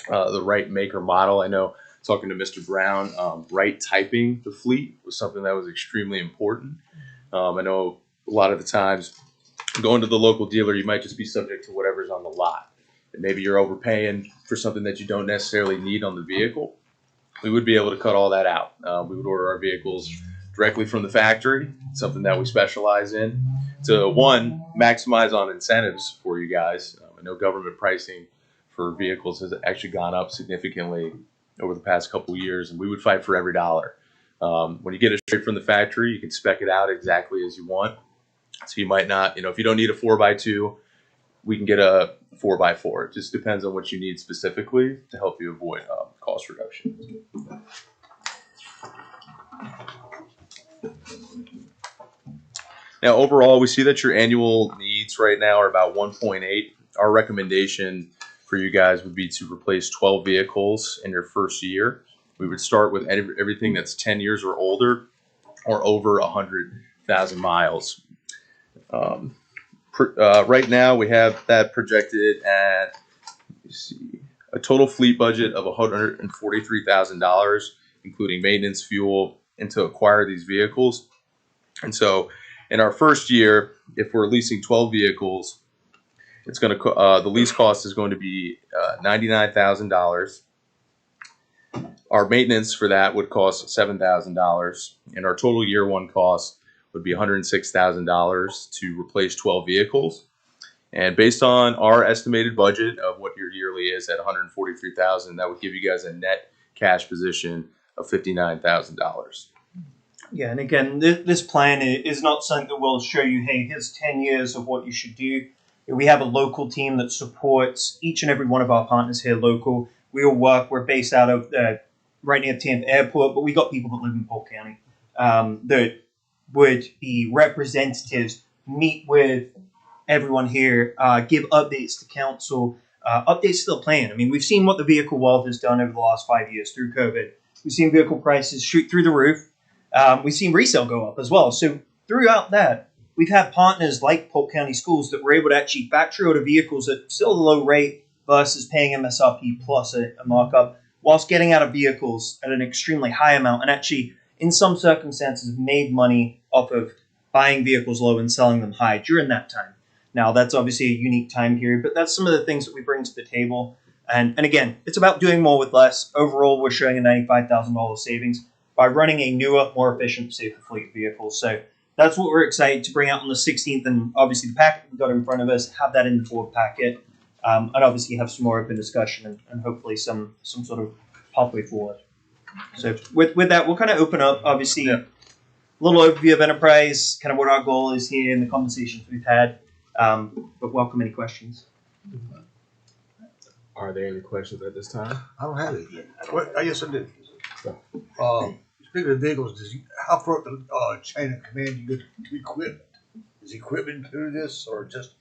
the right make or model. I know talking to Mr. Brown, right typing the fleet was something that was extremely important. I know a lot of the times going to the local dealer, you might just be subject to whatever's on the lot. And maybe you're overpaying for something that you don't necessarily need on the vehicle. We would be able to cut all that out. We would order our vehicles directly from the factory, something that we specialize in, to one, maximize on incentives for you guys. I know government pricing for vehicles has actually gone up significantly over the past couple of years, and we would fight for every dollar. When you get it straight from the factory, you can spec it out exactly as you want. So you might not, if you don't need a 4x2, we can get a 4x4. It just depends on what you need specifically to help you avoid cost reduction. Now, overall, we see that your annual needs right now are about 1.8. Our recommendation for you guys would be to replace 12 vehicles in your first year. We would start with everything that's 10 years or older or over 100,000 miles. Right now, we have that projected at, a total fleet budget of $143,000, including maintenance, fuel, and to acquire these vehicles. And so in our first year, if we're leasing 12 vehicles, it's going to the lease cost is going to be $99,000. Our maintenance for that would cost $7,000, and our total year one cost would be $106,000 to replace 12 vehicles. And based on our estimated budget of what your yearly is at $143,000, that would give you guys a net cash position of $59,000. Yeah, and again, this plan is not something that will show you, hey, here's 10 years of what you should do. We have a local team that supports each and every one of our partners here local. We all work, we're based out of right near Tampa Airport, but we got people that live in Polk County that would be representatives, meet with everyone here, give updates to council, updates to the plan. I mean, we've seen what the vehicle world has done over the last 5 years through COVID. We've seen vehicle prices shoot through the roof. We've seen resale go up as well. So throughout that, we've had partners like Polk County Schools that were able to actually factory order vehicles at still a low rate versus paying MSRP plus a markup, whilst getting out of vehicles at an extremely high amount, and actually, in some circumstances, made money off of buying vehicles low and selling them high during that time. Now, that's obviously a unique time period, but that's some of the things that we bring to the table. And again, it's about doing more with less. Overall, we're showing a $95,000 savings by running a newer, more efficient, safer fleet of vehicles. So that's what we're excited to bring out on the 16th. And obviously, the packet we've got in front of us, have that in the board packet. And obviously have some more open discussion and hopefully some sort of pathway forward. So with that, we'll kind of open up, obviously, a little overview of Enterprise, kind of what our goal is here and the conversations we've had. But welcome any questions. Are there any questions at this time? I don't have any. Yes, I do. Speaking of vehicles, how far up the chain of command you get to equipment? Is equipment included this or just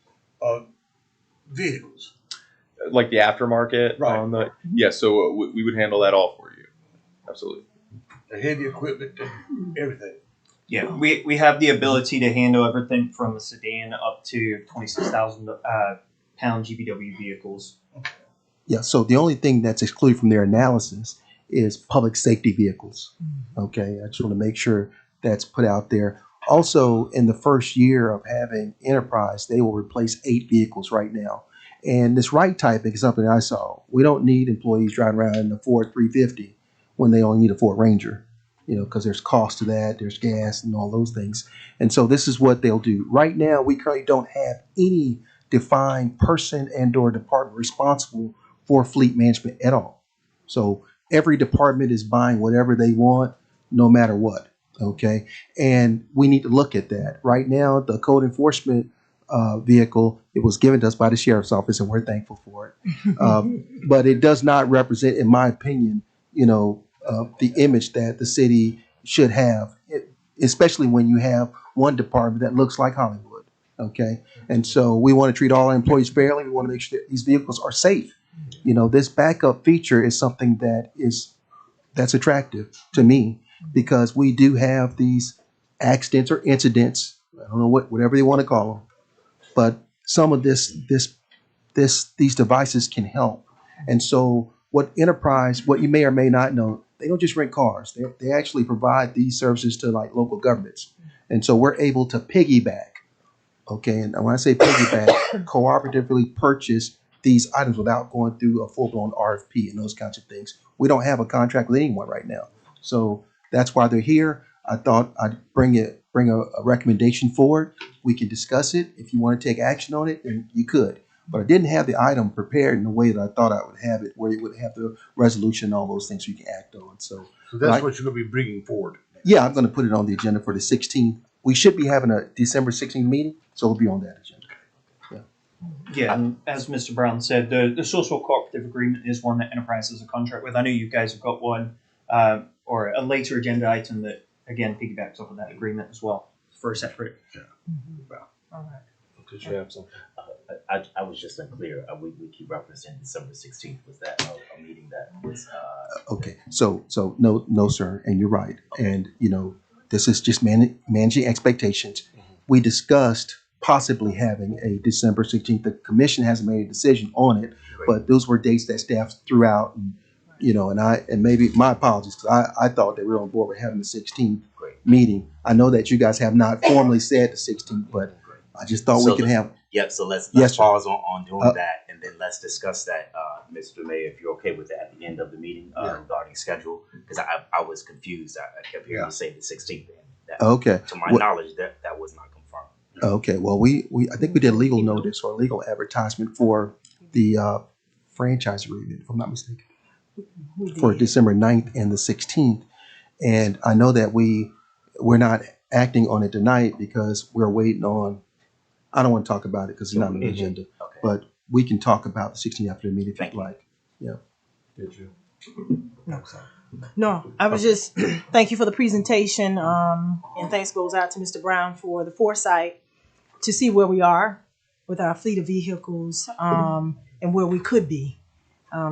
vehicles? Like the aftermarket? Right. So we would handle that all for you. Absolutely. The heavy equipment and everything. Yeah, we have the ability to handle everything from a sedan up to 26,000 pound GVW vehicles. Yeah, so the only thing that's excluded from their analysis is public safety vehicles. Okay, I just want to make sure that's put out there. Also, in the first year of having Enterprise, they will replace 8 vehicles right now. And this right typing is something I saw. We don't need employees driving around in a Ford 350 when they only need a Ford Ranger, because there's cost to that, there's gas and all those things. And so this is what they'll do. Right now, we currently don't have any defined person and or department responsible for fleet management at all. So every department is buying whatever they want, no matter what. Okay, and we need to look at that. Right now, the code enforcement vehicle, it was given to us by the sheriff's office, and we're thankful for it. But it does not represent, in my opinion, the image that the city should have, especially when you have one department that looks like Hollywood. Okay, and so we want to treat all our employees fairly. We want to make sure that these vehicles are safe. This backup feature is something that's attractive to me, because we do have these accidents or incidents. I don't know whatever they want to call them, but some of these devices can help. And so what you may or may not know, they don't just rent cars. They actually provide these services to like local governments. And so we're able to piggyback. Okay, and when I say piggyback, cooperatively purchase these items without going through a full-blown RFP and those kinds of things. We don't have a contract with anyone right now. So that's why they're here. I thought I'd bring a recommendation forward. We can discuss it. If you want to take action on it, then you could. But I didn't have the item prepared in the way that I thought I would have it, where you would have the resolution and all those things you can act on. So that's what you're going to be bringing forward. Yeah, I'm going to put it on the agenda for the 16th. We should be having a December 16th meeting, so it'll be on that agenda. Yeah, and as Mr. Brown said, the social cooperative agreement is one that Enterprise has a contract with. I know you guys have got one, or a later agenda item that, again, piggybacks off of that agreement as well for a separate. All right. Did you have something? I was just unclear. We keep referencing December 16th. Was that a meeting that was? Okay, so no, sir, and you're right. And this is just managing expectations. We discussed possibly having a December 16th. The commission hasn't made a decision on it, but those were dates that staff threw out. And maybe my apologies, because I thought that we were on board with having the 16th meeting. I know that you guys have not formally said the 16th, but I just thought we could have. Yep. So let's Yes, sir. pause on doing that, and then let's discuss that, Mr. Mayor, if you're okay with that at the end of the meeting regarding schedule, because I was confused. I kept hearing you say the 16th. And that, Okay. To my knowledge, that was not confirmed. Okay, well, I think we did legal notice or legal advertisement for the franchise agreement, if I'm not mistaken, for December 9th and the 16th. And I know that we're not acting on it tonight because we're waiting on, I don't want to talk about it because it's not on the agenda, but we can talk about the 16th after the meeting if you'd like. Yeah. Did you? No, I was just, thank you for the presentation. And thanks goes out to Mr. Brown for the foresight to see where we are with our fleet of vehicles and where we could be.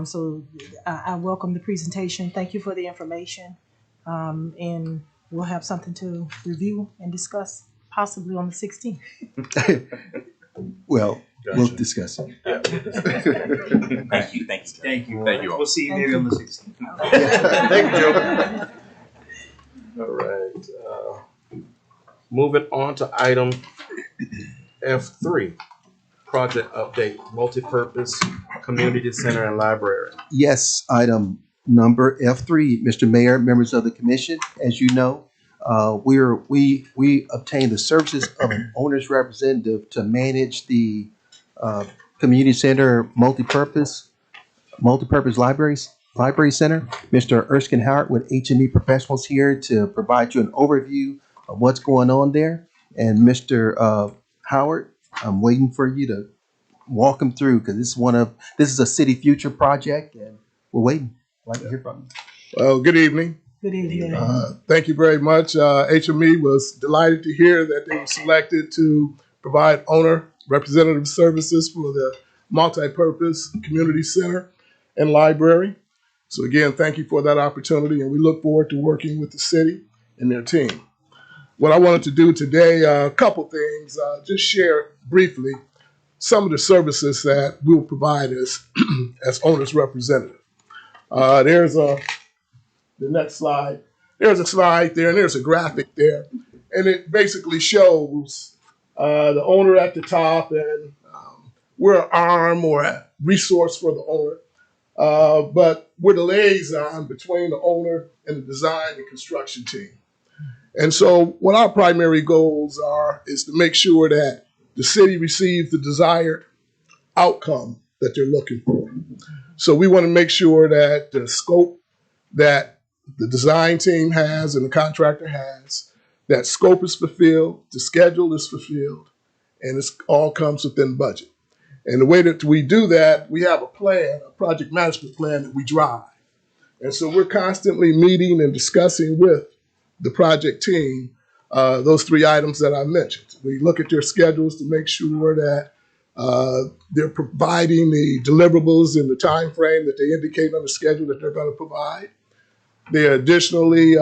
So I welcome the presentation. Thank you for the information. And we'll have something to review and discuss possibly on the 16th. Well, we'll discuss it. Thank you. Thank you. Thank you all. We'll see you maybe on the 16th. Thank you, Joe. All right. Moving on to item F3, project update, multipurpose community center and library. Yes, item number F3, Mr. Mayor, members of the commission, as you know, we obtained the services of an owner's representative to manage the community center multipurpose library center. Mr. Erskine Howard with HME Professionals here to provide you an overview of what's going on there. And Mr. Howard, I'm waiting for you to walk him through because this is a city future project and we're waiting. I'd like to hear from you. Well, good evening. Good evening. Thank you very much. HME was delighted to hear that they were selected to provide owner representative services for the multi-purpose community center and library. So again, thank you for that opportunity, and we look forward to working with the city and their team. What I wanted to do today, a couple things, just share briefly some of the services that we'll provide as owner's representative. There's the next slide. There's a slide there, and there's a graphic there. And it basically shows the owner at the top, and we're an arm or a resource for the owner. But we're the liaison between the owner and the design and construction team. And so what our primary goals are is to make sure that the city receives the desired outcome that they're looking for. So we want to make sure that the scope that the design team has and the contractor has, that scope is fulfilled, the schedule is fulfilled, and it all comes within budget. And the way that we do that, we have a plan, a project management plan that we drive. And so we're constantly meeting and discussing with the project team those three items that I mentioned. We look at their schedules to make sure that they're providing the deliverables in the time frame that they indicate on the schedule that they're going to provide. They're additionally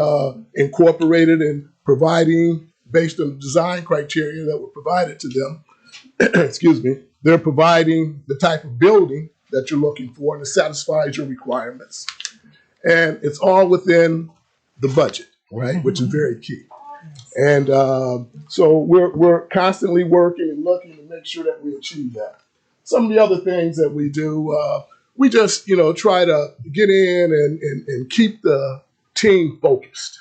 incorporated in providing, based on the design criteria that were provided to them, excuse me, they're providing the type of building that you're looking for and it satisfies your requirements. And it's all within the budget, right, which is very key. And so we're constantly working and looking to make sure that we achieve that. Some of the other things that we do, we just, try to get in and keep the team focused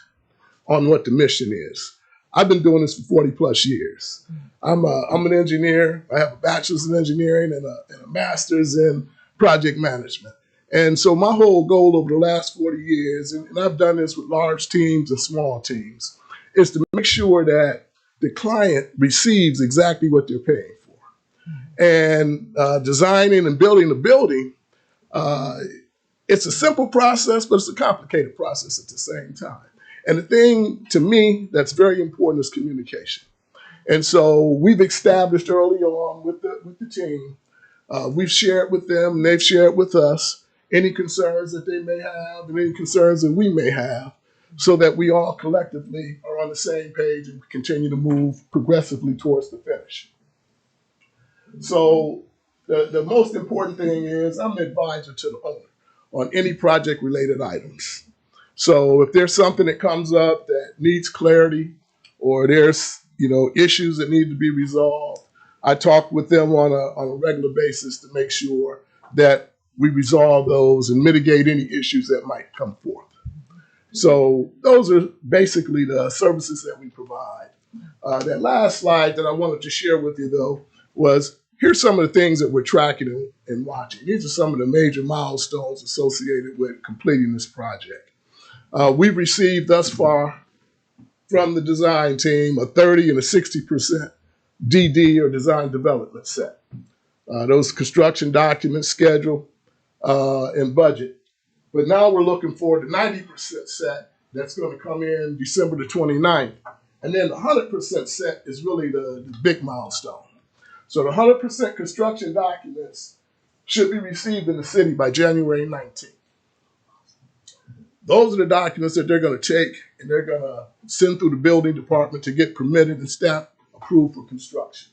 on what the mission is. I've been doing this for 40 plus years. I'm an engineer. I have a bachelor's in engineering and a master's in project management. And so my whole goal over the last 40 years, and I've done this with large teams and small teams, is to make sure that the client receives exactly what they're paying for. And designing and building a building, it's a simple process, but it's a complicated process at the same time. And the thing to me that's very important is communication. And so we've established early on with the team, we've shared with them, and they've shared with us any concerns that they may have and any concerns that we may have, so that we all collectively are on the same page and continue to move progressively towards the finish. So the most important thing is I'm an advisor to the owner on any project-related items. So if there's something that comes up that needs clarity or there's issues that need to be resolved, I talk with them on a regular basis to make sure that we resolve those and mitigate any issues that might come forth. So those are basically the services that we provide. That last slide that I wanted to share with you, though, was here's some of the things that we're tracking and watching. These are some of the major milestones associated with completing this project. We've received thus far from the design team a 30 and a 60% DD or design development set. Those construction documents, schedule, and budget. But now we're looking for the 90% set that's going to come in December the 29th. And then the 100% set is really the big milestone. So the 100% construction documents should be received in the city by January 19th. Those are the documents that they're going to take and they're going to send through the building department to get permitted and stamp approved for construction.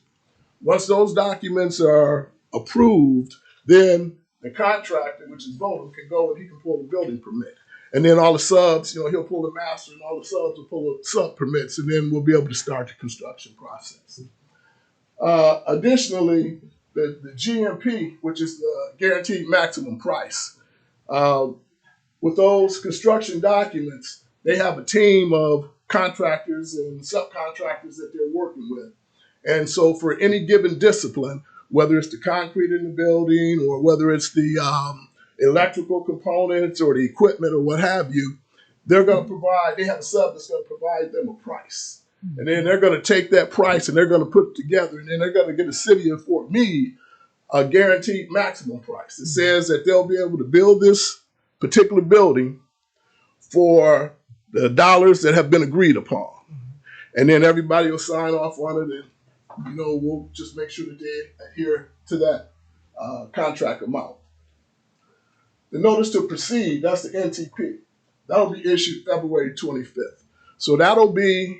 Once those documents are approved, then the contractor, which is Volum, can go and he can pull the building permit. And then all the subs, he'll pull the master and all the subs will pull the sub permits, and then we'll be able to start the construction process. Additionally, the GMP, which is the guaranteed maximum price, with those construction documents, they have a team of contractors and subcontractors that they're working with. And so for any given discipline, whether it's the concrete in the building or whether it's the electrical components or the equipment or what have you, they're going to provide, they have a sub that's going to provide them a price. And then they're going to take that price and they're going to put it together, and then they're going to get the city of Fort Meade a guaranteed maximum price. It says that they'll be able to build this particular building for the dollars that have been agreed upon. And then everybody will sign off on it, and we'll just make sure that they adhere to that contract amount. The notice to proceed, that's the NTP. That'll be issued February 25th. So that'll be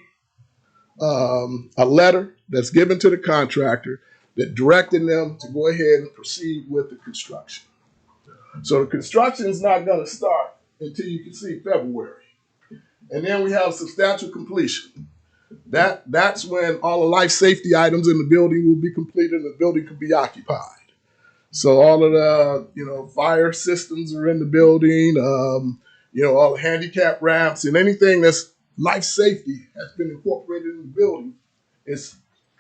a letter that's given to the contractor that directing them to go ahead and proceed with the construction. So the construction is not going to start until you can see February. And then we have substantial completion. That's when all the life safety items in the building will be completed and the building can be occupied. So all of the, fire systems are in the building, all the handicap ramps and anything that's life safety has been incorporated in the building is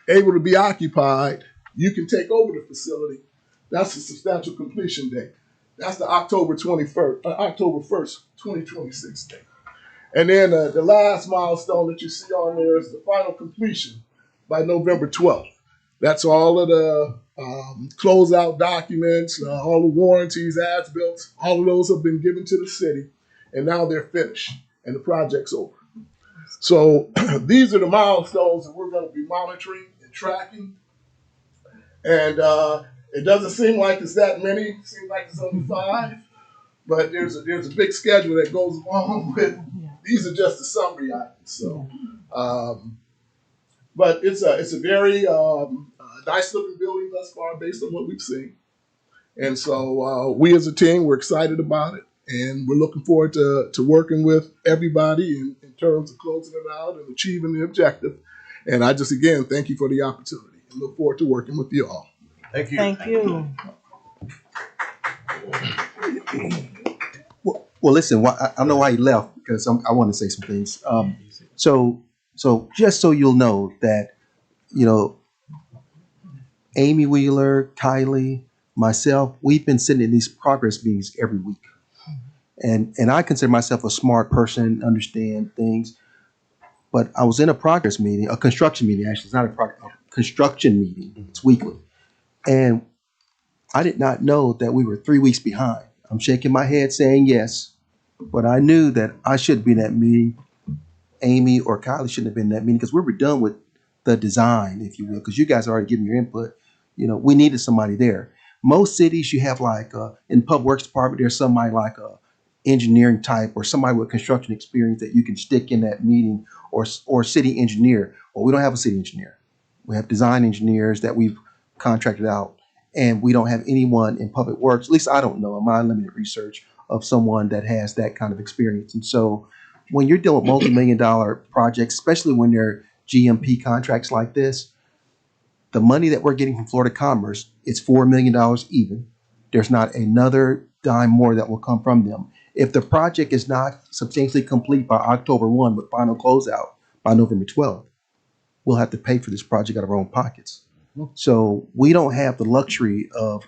able to be occupied. You can take over the facility That's the substantial completion date. That's the October 1st, 2026 date. And then the last milestone that you see on there is the final completion by November 12th. That's all of the closeout documents, all the warranties, as-built, all of those have been given to the city, and now they're finished, and the project's over. So these are the milestones that we're going to be monitoring and tracking. And it doesn't seem like it's that many. It seems like it's only 5. But there's a big schedule that goes along with. These are just the summary items. So, but it's a very nice looking building thus far, based on what we've seen. And so we as a team, we're excited about it, and we're looking forward to working with everybody in terms of closing it out and achieving the objective. And I just again thank you for the opportunity and look forward to working with you all. Thank you. Thank you. Well, listen, I don't know why he left, because I want to say some things. So just so you'll know that, Amy Wheeler, Kylie, myself, we've been sitting in these progress meetings every week. And I consider myself a smart person, understand things. But I was in a progress meeting, a construction meeting, actually. It's not a construction meeting. It's weekly. And I did not know that we were 3 weeks behind. I'm shaking my head saying yes, but I knew that I shouldn't be in that meeting. Amy or Kylie shouldn't have been in that meeting, because we were done with the design, if you will, because you guys already given your input. We needed somebody there. Most cities, you have like in the public works department, there's somebody like a engineering type or somebody with construction experience that you can stick in that meeting, or city engineer. Well, we don't have a city engineer. We have design engineers that we've contracted out, and we don't have anyone in public works. At least I don't know in my limited research of someone that has that kind of experience. And so when you're dealing with multi-million-dollar projects, especially when they're GMP contracts like this, the money that we're getting from Florida Commerce, it's $4 million even. There's not another dime more that will come from them. If the project is not substantially complete by October 1 with final closeout by November 12th, we'll have to pay for this project out of our own pockets. So we don't have the luxury of,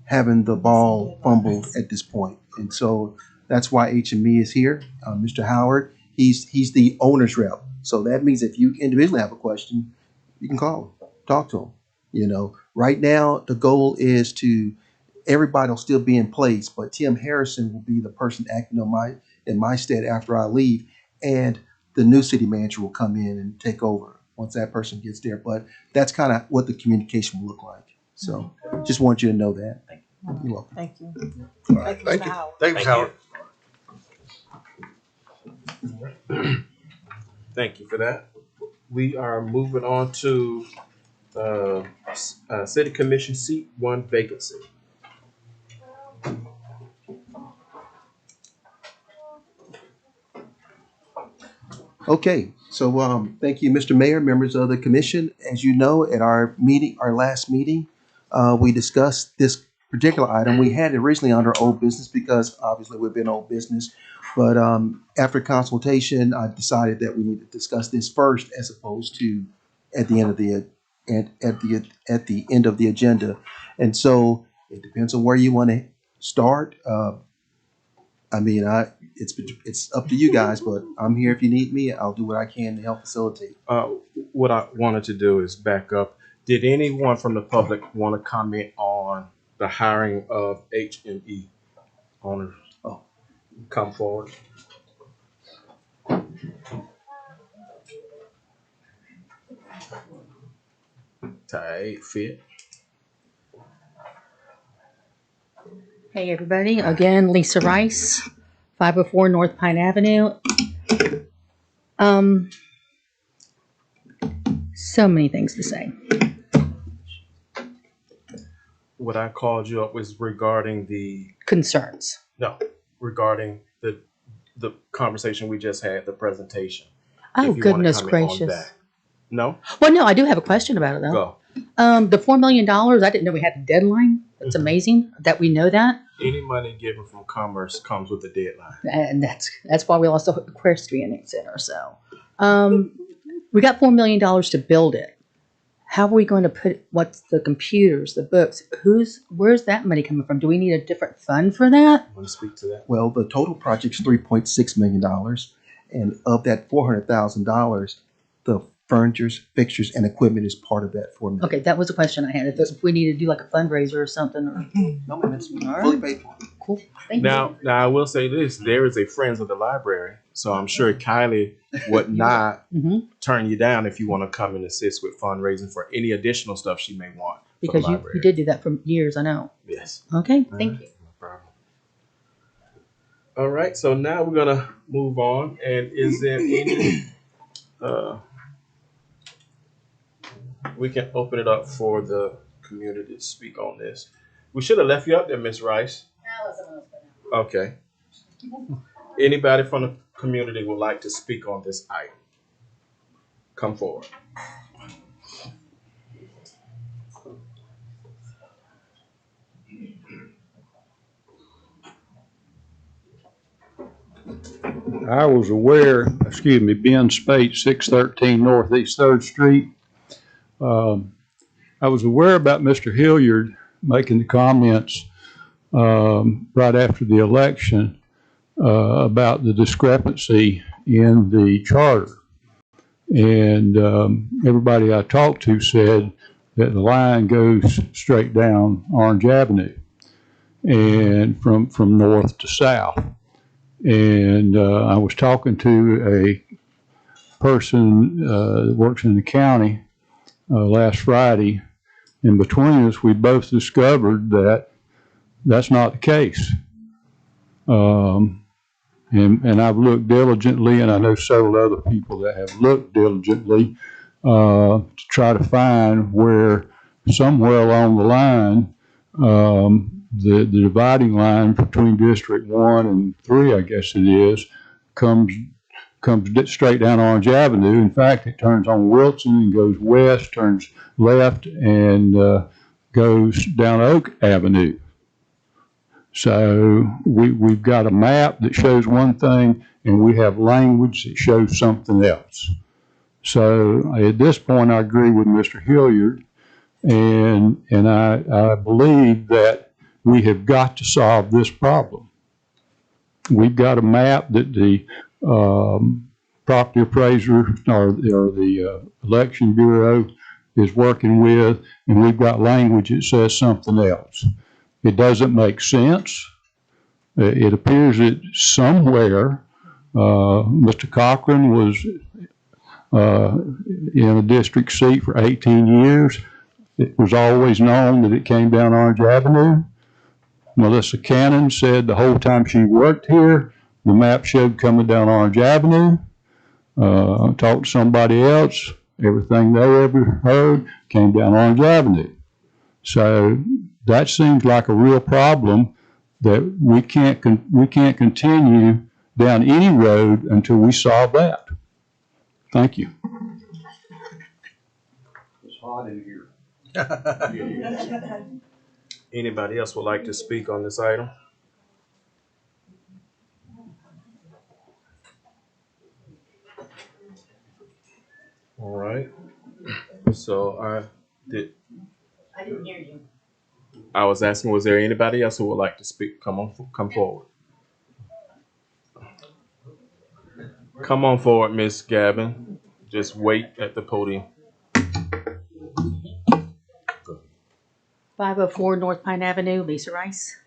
having the ball fumbled at this point. And so that's why HME is here. Mr. Howard, he's the owner's rep. So that means if you individually have a question, you can call him, talk to him. Right now the goal is to everybody will still be in place, but Tim Harrison will be the person acting in my stead after I leave, and the new city manager will come in and take over once that person gets there. But that's kind of what the communication will look like. So just want you to know that. You're welcome. Thank you. All right. Thank you. Thanks, Howard. Thank you for that. We are moving on to City Commission seat 1 vacancy. Okay, so thank you, Mr. Mayor, members of the commission. As you know, at our last meeting, we discussed this particular item. We had it originally under old business because obviously we've been old business. But after consultation, I decided that we need to discuss this first, as opposed to at the end of the end of the agenda. And so it depends on where you want to start. It's up to you guys, but I'm here if you need me. I'll do what I can to help facilitate. What I wanted to do is back up. Did anyone from the public want to comment on the hiring of HME owners? Oh, come forward. Tight fit. Hey, everybody. Again, Lisa Rice, 504 North Pine Avenue. So many things to say. What I called you up was regarding the concerns. No, regarding the conversation we just had, the presentation. Oh, If you wanna goodness comment on gracious. that. No? Well, no, I do have a question about it, though. Go. The $4 million, I didn't know we had a deadline. That's amazing that we know that. Any money given from Commerce comes with a deadline. And that's why we lost the Equestrian Center. So we got $4 million to build it. how are we going to put, what's the computers, the books? Where's that money coming from? Do we need a different fund for that? Want to speak to that? Well, the total project's $3.6 million. And of that $400,000, the furnitures, fixtures, and equipment is part of that $4 million. Okay, that was a question I had. If we need to do like a fundraiser or something. Or, No, ma'am, it's All fully right. paid for. Cool. Thank you. Now I will say this: there is a Friends of the Library, so I'm sure Kylie would not turn you down if you want to come and assist with fundraising for any additional stuff she may want. For Because the you library. did do that for years, I know. Yes. Okay, thank you. No problem. All right, so now we're gonna move on. And is there any? We can open it up for the community to speak on this. We should have left you up there, Miss Rice. Okay. Anybody from the community would like to speak on this item? Come forward. I was aware, Ben Spate, 613 Northeast 3rd Street. I was aware about Mr. Hilliard making the comments right after the election about the discrepancy in the charter. And everybody I talked to said that the line goes straight down Orange Avenue and from north to south. And I was talking to a person that works in the county last Friday, and between us, we both discovered that that's not the case. And I've looked diligently, and I know several other people that have looked diligently to try to find where somewhere along the line, the dividing line between District 1 and 3, I guess it is, comes straight down Orange Avenue. In fact, it turns on Wilson and goes west, turns left, and goes down Oak Avenue. So we've got a map that shows one thing, and we have language that shows something else. So at this point, I agree with Mr. Hilliard, and I believe that we have got to solve this problem. We've got a map that the property appraiser or the election bureau is working with, and we've got language that says something else. It doesn't make sense. It appears that somewhere Mr. Cochran was in a district seat for 18 years. It was always known that it came down Orange Avenue. Melissa Cannon said the whole time she worked here, the map showed coming down Orange Avenue. I talked to somebody else, everything they ever heard came down Orange Avenue. So that seems like a real problem that we can't continue down any road until we solve that. Thank you. It's hot in here. Anybody else would like to speak on this item? All right. So I didn't hear you. I was asking, was there anybody else who would like to speak? Come forward. Come on forward, Miss Gavin. Just wait at the podium. 504 North Pine Avenue, Lisa Rice.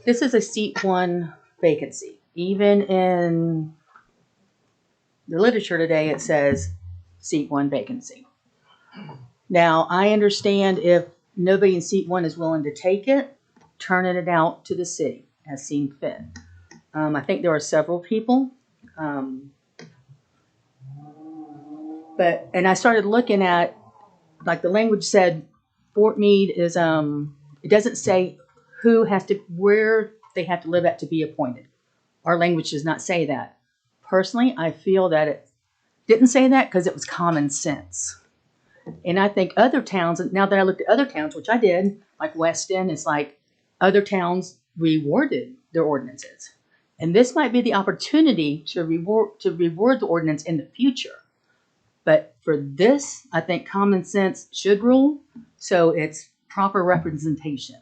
This is a seat 1 vacancy. Even in the literature today, it says seat 1 vacancy. Now, I understand if nobody in seat 1 is willing to take it, turning it out to the city as seen fit. I think there are several people. And I started looking at, like the language said, Fort Meade is, it doesn't say where they have to live at to be appointed. Our language does not say that. Personally, I feel that it didn't say that because it was common sense. And I think other towns, now that I looked at other towns, which I did, like Weston, it's like other towns reworded their ordinances. And this might be the opportunity to reword the ordinance in the future. But for this, I think common sense should rule, so it's proper representation.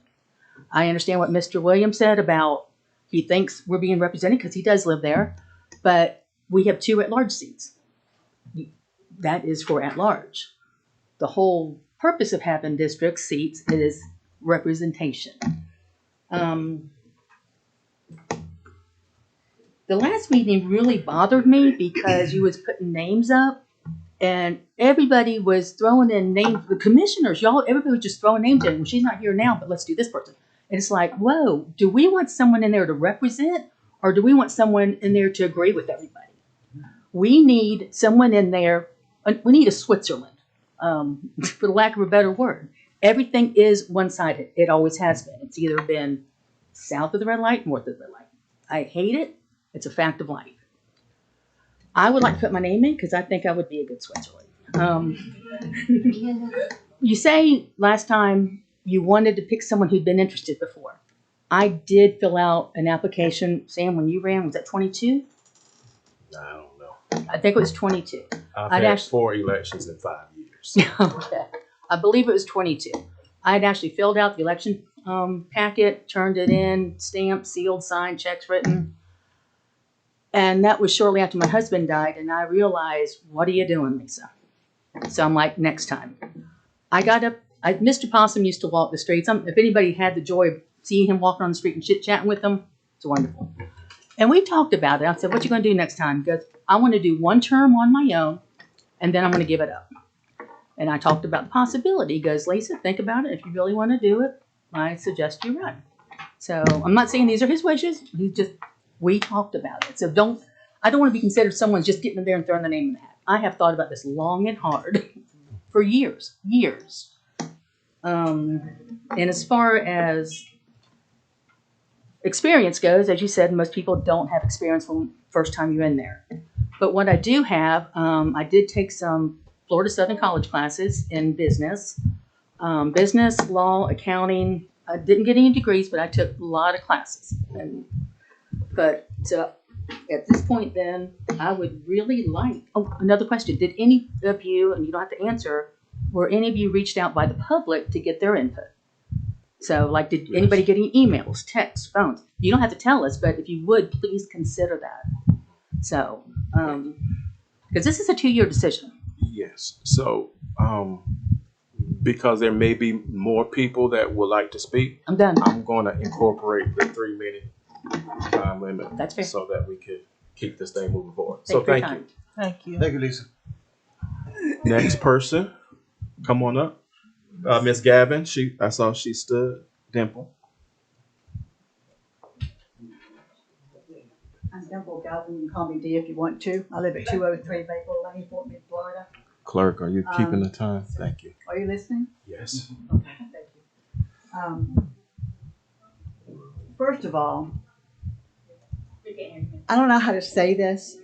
I understand what Mr. Williams said about he thinks we're being represented because he does live there, but we have 2 at-large seats. That is for at-large. The whole purpose of having district seats is representation. The last meeting really bothered me because you was putting names up and everybody was throwing in names. The commissioners, everybody was just throwing names in. Well, she's not here now, but let's do this person. And it's like, whoa, do we want someone in there to represent or do we want someone in there to agree with everybody? We need someone in there. We need a Switzerland, for the lack of a better word. Everything is one-sided. It always has been. It's either been south of the red light, north of the red light. I hate it. It's a fact of life. I would like to put my name in because I think I would be a good Switzerland. You say last time you wanted to pick someone who'd been interested before. I did fill out an application. Sam, when you ran, was that 22? I don't know. I think it was 22. I've had 4 elections in 5 years. Okay. I believe it was 22. I had actually filled out the election packet, turned it in, stamped, sealed, signed, checks written. And that was shortly after my husband died, and I realized, what are you doing, Lisa? So I'm like, next time. I got up. Mr. Possum used to walk the streets. If anybody had the joy of seeing him walking on the street and chit-chatting with him, it's wonderful. And we talked about it. I said, what you going to do next time? He goes, I want to do 1 term on my own, and then I'm going to give it up. And I talked about the possibility. He goes, Lisa, think about it. If you really want to do it, I suggest you run. So I'm not saying these are his wishes. We talked about it. So I don't want to be considered someone just getting in there and throwing the name in the hat. I have thought about this long and hard for years. And as far as experience goes, as you said, most people don't have experience from the first time you're in there. But what I do have, I did take some Florida Southern College classes in business, law, accounting. I didn't get any degrees, but I took a lot of classes. But at this point then, I would really like, another question. Did any of you, and you don't have to answer, were any of you reached out by the public to get their input? So like, did anybody get any emails, texts, phones? You don't have to tell us, but if you would, please consider that. So, because this is a 2-year decision. Yes. So, because there may be more people that would like to speak, I'm done. I'm going to incorporate the 3-minute time limit. That's fair. So that we can keep this thing moving forward. Thank So you for your thank time. you. Thank you. Thank you, Lisa. Next person, come on up. Miss Gavin. I saw she stood. Dimple. I'm Dimple Galvin. You can call me D if you want to. I live at 203 Maple Lane, Fort Meade, Florida. Clerk, are you keeping the time? Thank you. Are you listening? Yes. Okay, thank you. First of all, I don't know how to say this.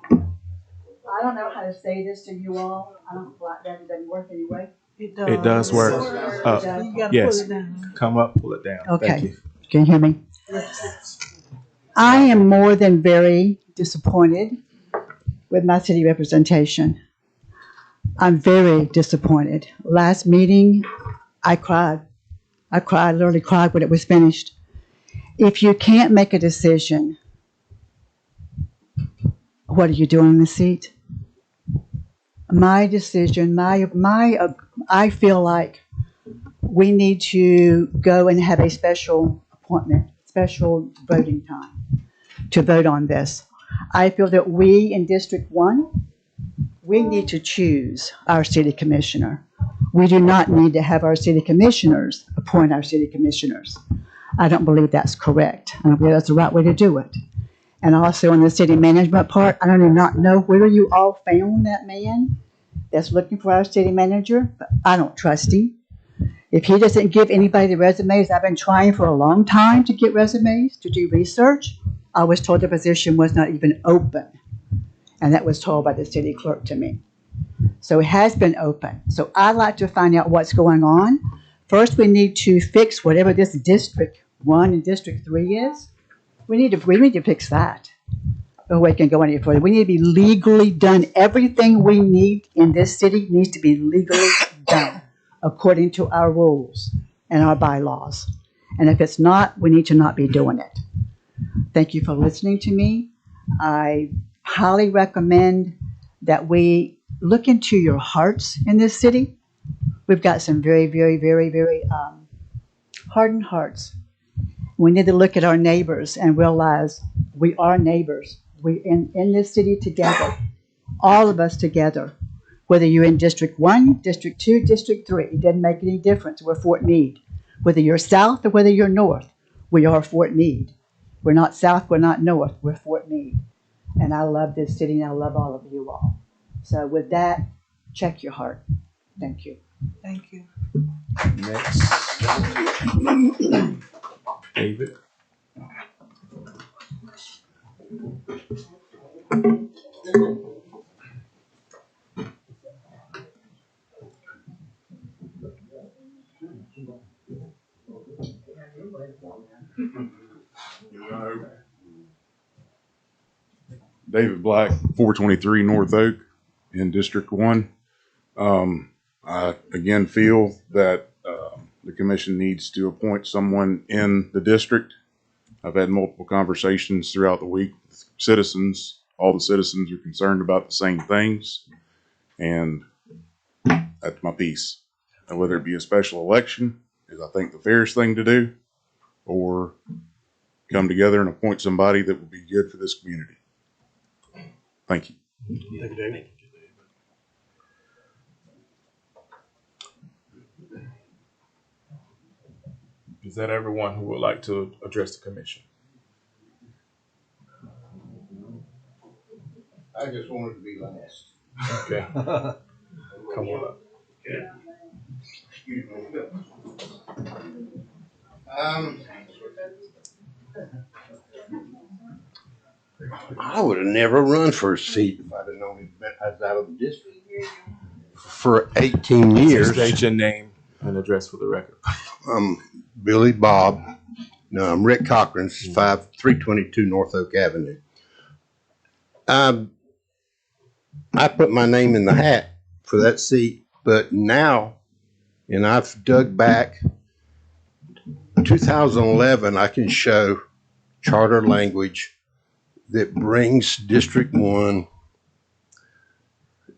I don't know how to say this to you all. I don't feel like that. It doesn't work anyway. It does work. You gotta Yes. pull it down. Come up, pull it down. Okay. Thank you. Can you hear me? I am more than very disappointed with my city representation. I'm very disappointed. Last meeting, I cried. I literally cried when it was finished. If you can't make a decision, what are you doing in the seat? My decision, I feel like we need to go and have a special appointment, special voting time to vote on this. I feel that we in District 1, we need to choose our city commissioner. We do not need to have our city commissioners appoint our city commissioners. I don't believe that's correct. I don't believe that's the right way to do it. And also in the city management part, I do not know where you all found that man that's looking for our city manager, but I don't trust him. If he doesn't give anybody the resumes, I've been trying for a long time to get resumes, to do research. I was told the position was not even open. And that was told by the city clerk to me. So it has been open. So I'd like to find out what's going on. First, we need to fix whatever this District 1 and District 3 is. We need to fix that. before we can go any further. We need to be legally done. Everything we need in this city needs to be legally done according to our rules and our bylaws. And if it's not, we need to not be doing it. Thank you for listening to me. I highly recommend that we look into your hearts in this city. We've got some very, very, very, very hardened hearts. We need to look at our neighbors and realize we are neighbors. We're in this city together, all of us together. Whether you're in District 1, District 2, District 3, it doesn't make any difference. We're Fort Meade. Whether you're south or whether you're north, we are Fort Meade. We're not south, we're not north, we're Fort Meade. And I love this city and I love all of you all. So with that, check your heart. Thank you. Thank you. Next. David. David Black, 423 North Oak in District 1. I again feel that the commission needs to appoint someone in the district. I've had multiple conversations throughout the week with citizens. All the citizens are concerned about the same things, and that's my piece. And whether it be a special election is, I think, the fairest thing to do, or come together and appoint somebody that will be good for this community. Thank you. Thank you, David. Is that everyone who would like to address the commission? I just wanted to be last. Okay. Come on up. Excuse me. I would have never run for a seat if I'd have known I was out of the district for 18 years. State your name and address for the record. Billy Bob. No, I'm Rick Cochran, 322 North Oak Avenue. I put my name in the hat for that seat, but now, and I've dug back, 2011, I can show charter language that brings District 1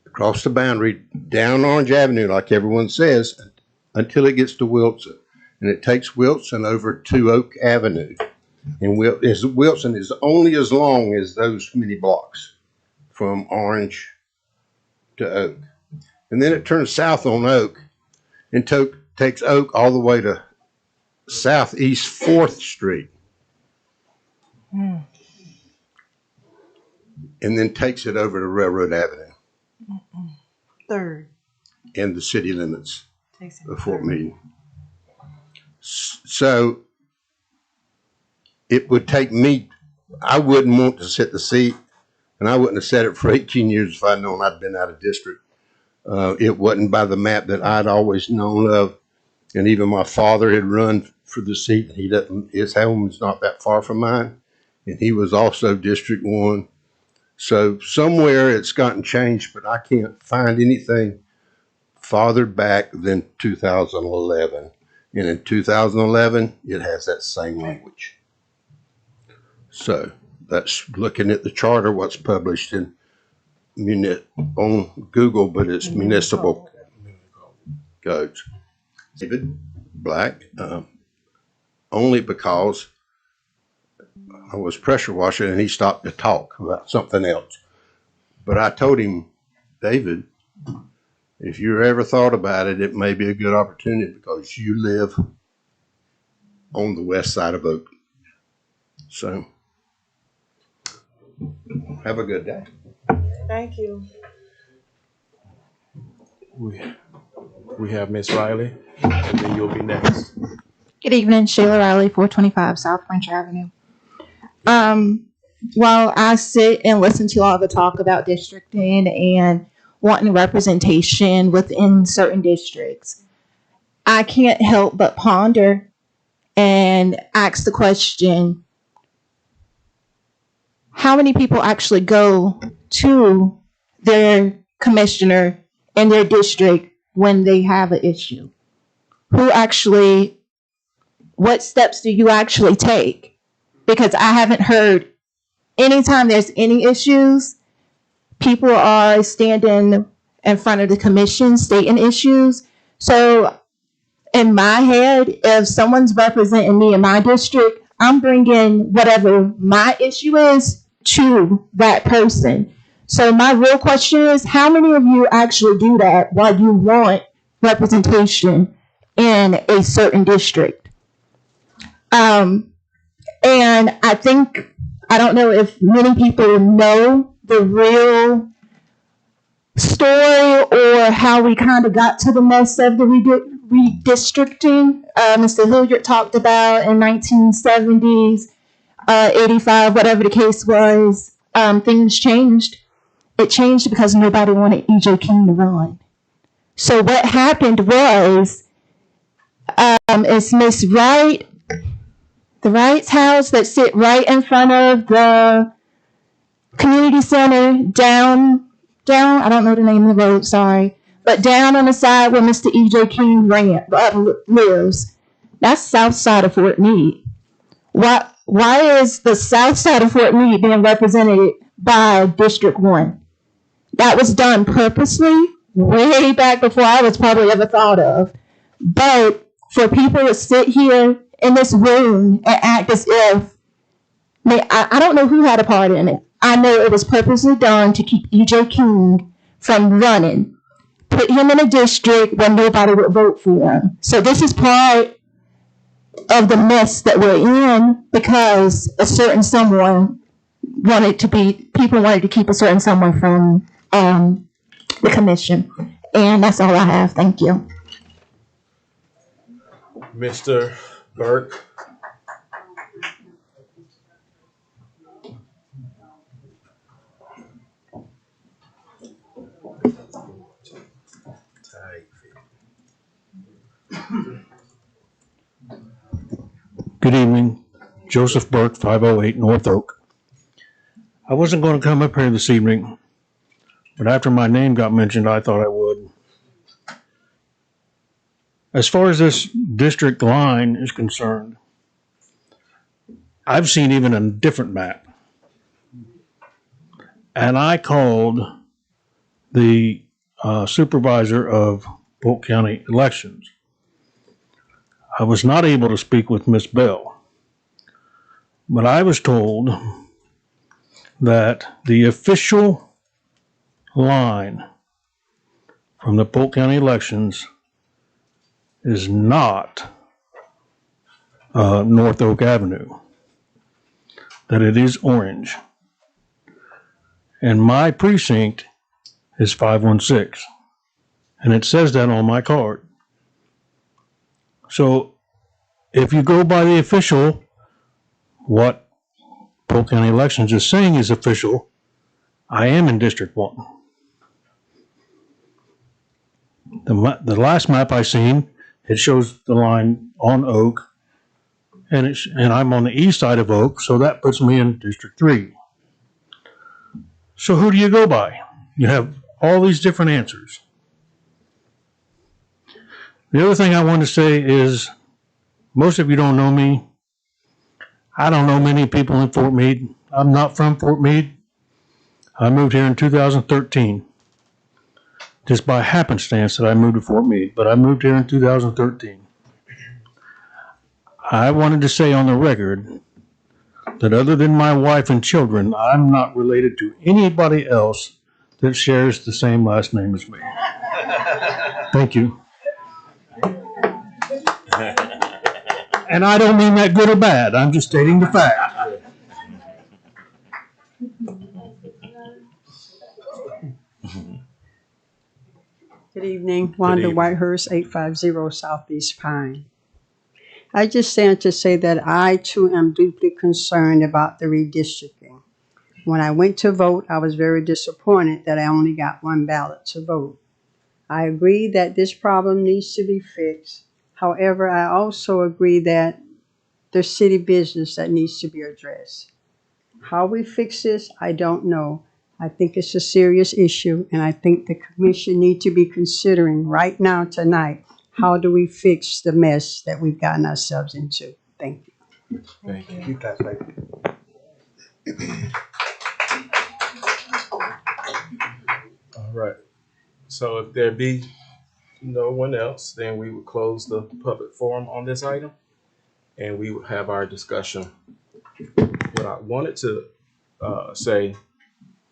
across the boundary down Orange Avenue, like everyone says, until it gets to Wilson. And it takes Wilson over to Oak Avenue. And Wilson is only as long as those many blocks from Orange to Oak. And then it turns south on Oak and takes Oak all the way to Southeast 4th Street. And then takes it over to Railroad Avenue. Third. In the city limits Takes it of Fort third. Meade. So it would take me, I wouldn't want to sit the seat, and I wouldn't have sat it for 18 years if I'd known I'd been out of district. It wasn't by the map that I'd always known of, and even my father had run for the seat. His home is not that far from mine, and he was also District 1. So somewhere it's gotten changed, but I can't find anything farther back than 2011. And in 2011, it has that same language. So that's looking at the charter, what's published in on Google, but it's municipal codes. David Black, only because I was pressure washing and he stopped to talk about something else. But I told him, David, if you ever thought about it, it may be a good opportunity because you live on the west side of Oak. So, have a good day. Thank you. We have Miss Riley, and then you'll be next. Good evening, Sheila Riley, 425 South French Avenue. While I sit and listen to all the talk about districting and wanting representation within certain districts, I can't help but ponder and ask the question, how many people actually go to their commissioner in their district when they have an issue? Who actually, what steps do you actually take? Because I haven't heard anytime there's any issues, people are standing in front of the commission stating issues. So in my head, if someone's representing me in my district, I'm bringing whatever my issue is to that person. So my real question is, how many of you actually do that while you want representation in a certain district? And I think, I don't know if many people know the real story or how we kind of got to the mess of the redistricting. Mr. Hilliard talked about in 1970s, 85, whatever the case was, things changed. It changed because nobody wanted E.J. King to run. So what happened was, it's Miss Wright, the Wright's house that sit right in front of the community center down, I don't know the name of the road, sorry, but down on the side where Mr. E.J. King lives. That's south side of Fort Meade. Why is the south side of Fort Meade being represented by District 1? That was done purposely way back before I was probably ever thought of. But for people to sit here in this room and act as if, I don't know who had a part in it. I know it was purposely done to keep E.J. King from running. Put him in a district where nobody would vote for him. So this is part of the mess that we're in because a certain someone people wanted to keep a certain someone from the commission. And that's all I have. Thank you. Mr. Burke. Good evening. Joseph Burke, 508 North Oak. I wasn't going to come up here this evening, but after my name got mentioned, I thought I would. As far as this district line is concerned, I've seen even a different map. And I called the supervisor of Polk County elections. I was not able to speak with Miss Bell, but I was told that the official line from the Polk County elections is not North Oak Avenue, that it is orange. And my precinct is 516, and it says that on my card. So if you go by the official, what Polk County Elections is saying is official, I am in District 1. The last map I seen, it shows the line on Oak, and I'm on the east side of Oak, so that puts me in District 3. So who do you go by? You have all these different answers. The other thing I want to say is, most of you don't know me. I don't know many people in Fort Meade. I'm not from Fort Meade. I moved here in 2013. Just by happenstance that I moved to Fort Meade, but I moved here in 2013. I wanted to say on the record that other than my wife and children, I'm not related to anybody else that shares the same last name as me. Thank you. And I don't mean that good or bad. I'm just stating the fact. Good evening, Wanda evening. Whitehurst, 850 Southeast Pine. I just stand to say that I too am deeply concerned about the redistricting. When I went to vote, I was very disappointed that I only got one ballot to vote. I agree that this problem needs to be fixed. However, I also agree that there's city business that needs to be addressed. How we fix this, I don't know. I think it's a serious issue, and I think the commission need to be considering right now, tonight, how do we fix the mess that we've gotten ourselves into? Thank you. Thank you. Keep that safe. All right. So if there be no one else, then we would close the public forum on this item, and we would have our discussion. What I wanted to say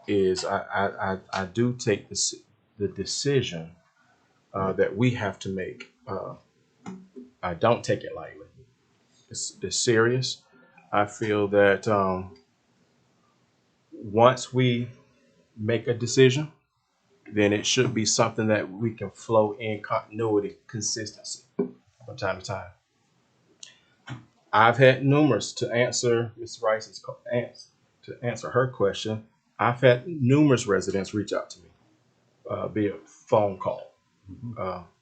is I do take the decision that we have to make. I don't take it lightly. It's serious. I feel that once we make a decision, then it should be something that we can flow in continuity, consistency from time to time. I've had numerous, to answer Ms. Rice's to answer her question, I've had numerous residents reach out to me via phone call.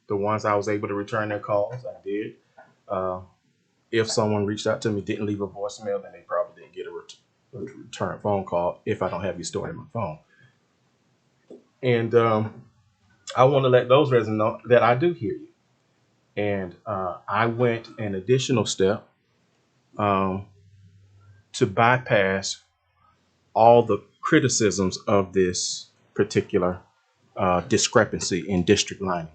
The ones I was able to return their calls, I did. If someone reached out to me, didn't leave a voicemail, then they probably didn't get a return phone call if I don't have you stored in my phone. And I want to let those residents know that I do hear you. And I went an additional step to bypass all the criticisms of this particular discrepancy in district lining.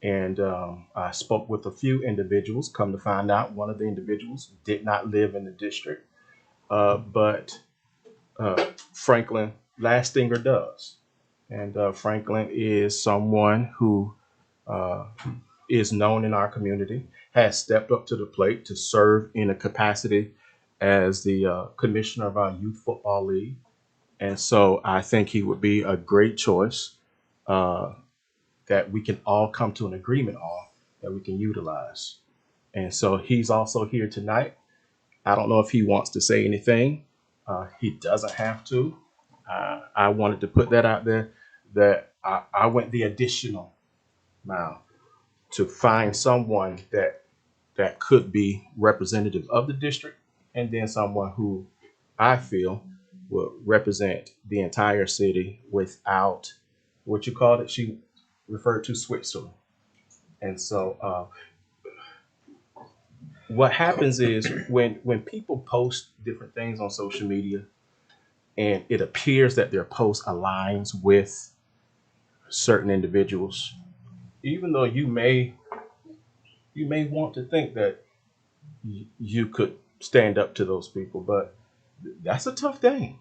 And I spoke with a few individuals. Come to find out, one of the individuals did not live in the district, but Franklin Lastinger does. And Franklin is someone who is known in our community, has stepped up to the plate to serve in a capacity as the commissioner of our youth football league. And so I think he would be a great choice that we can all come to an agreement on, that we can utilize. And so he's also here tonight. I don't know if he wants to say anything. He doesn't have to. I wanted to put that out there, that I went the additional mile to find someone that could be representative of the district, and then someone who I feel will represent the entire city without, what you called it, she referred to Switzerland. And so what happens is when people post different things on social media and it appears that their post aligns with certain individuals, even though you may want to think that you could stand up to those people, but that's a tough thing,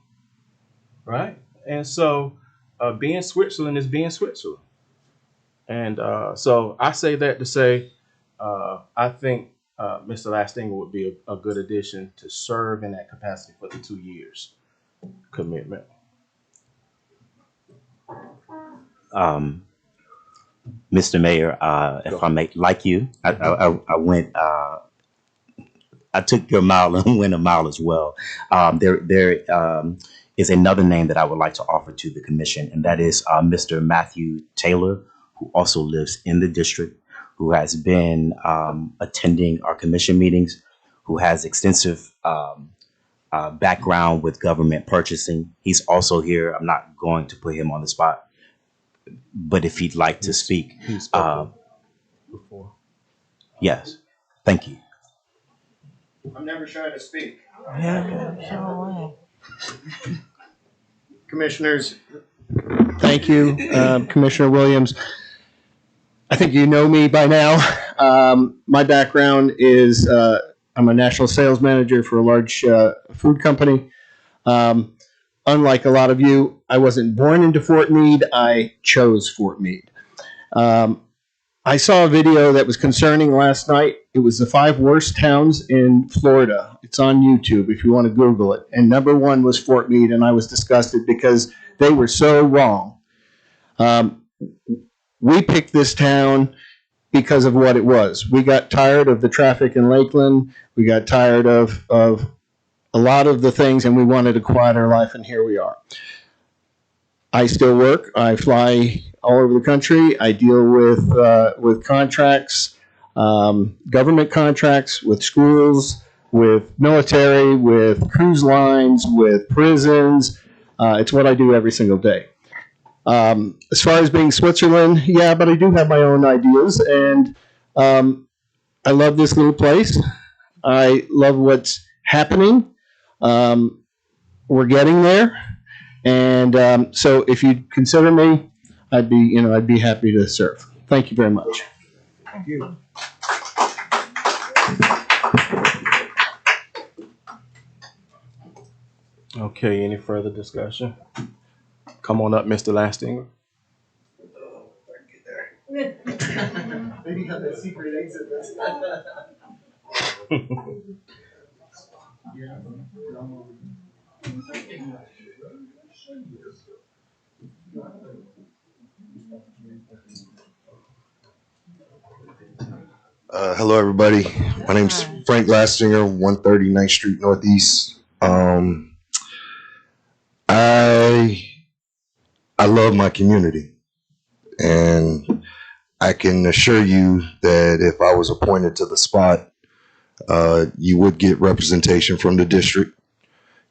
right? And so being Switzerland is being Switzerland. And so I say that to say, I think Mr. Lastinger would be a good addition to serve in that capacity for the 2 years commitment. Mr. Mayor, if I may, like you, I went, I took your mile and went a mile as well. There is another name that I would like to offer to the commission, and that is Mr. Matthew Taylor, who also lives in the district, who has been attending our commission meetings, who has extensive background with government purchasing. He's also here. I'm not going to put him on the spot, but if he'd like to speak. He's spoken before. Yes, thank you. I'm never shy to speak. Yeah, Commissioners, thank you. Commissioner Williams, I think you know me by now. My background is I'm a national sales manager for a large food company. Unlike a lot of you, I wasn't born into Fort Meade. I chose Fort Meade. I saw a video that was concerning last night. It was the 5 worst towns in Florida. It's on YouTube if you want to Google it. And number 1 was Fort Meade, and I was disgusted because they were so wrong. We picked this town because of what it was. We got tired of the traffic in Lakeland. We got tired of a lot of the things, and we wanted a quieter life, and here we are. I still work. I fly all over the country. I deal with contracts, government contracts with schools, with military, with cruise lines, with prisons. It's what I do every single day. As far as being Switzerland, yeah, but I do have my own ideas, and I love this little place. I love what's happening. We're getting there, and so if you'd consider me, I'd be happy to serve. Thank you very much. Thank you. Okay, any further discussion? Come on up, Mr. Lastinger. Maybe have that secret exit. Hello, everybody. My name's Frank Lastinger, 130 9th Street Northeast. I love my community, and I can assure you that if I was appointed to the spot, you would get representation from the district.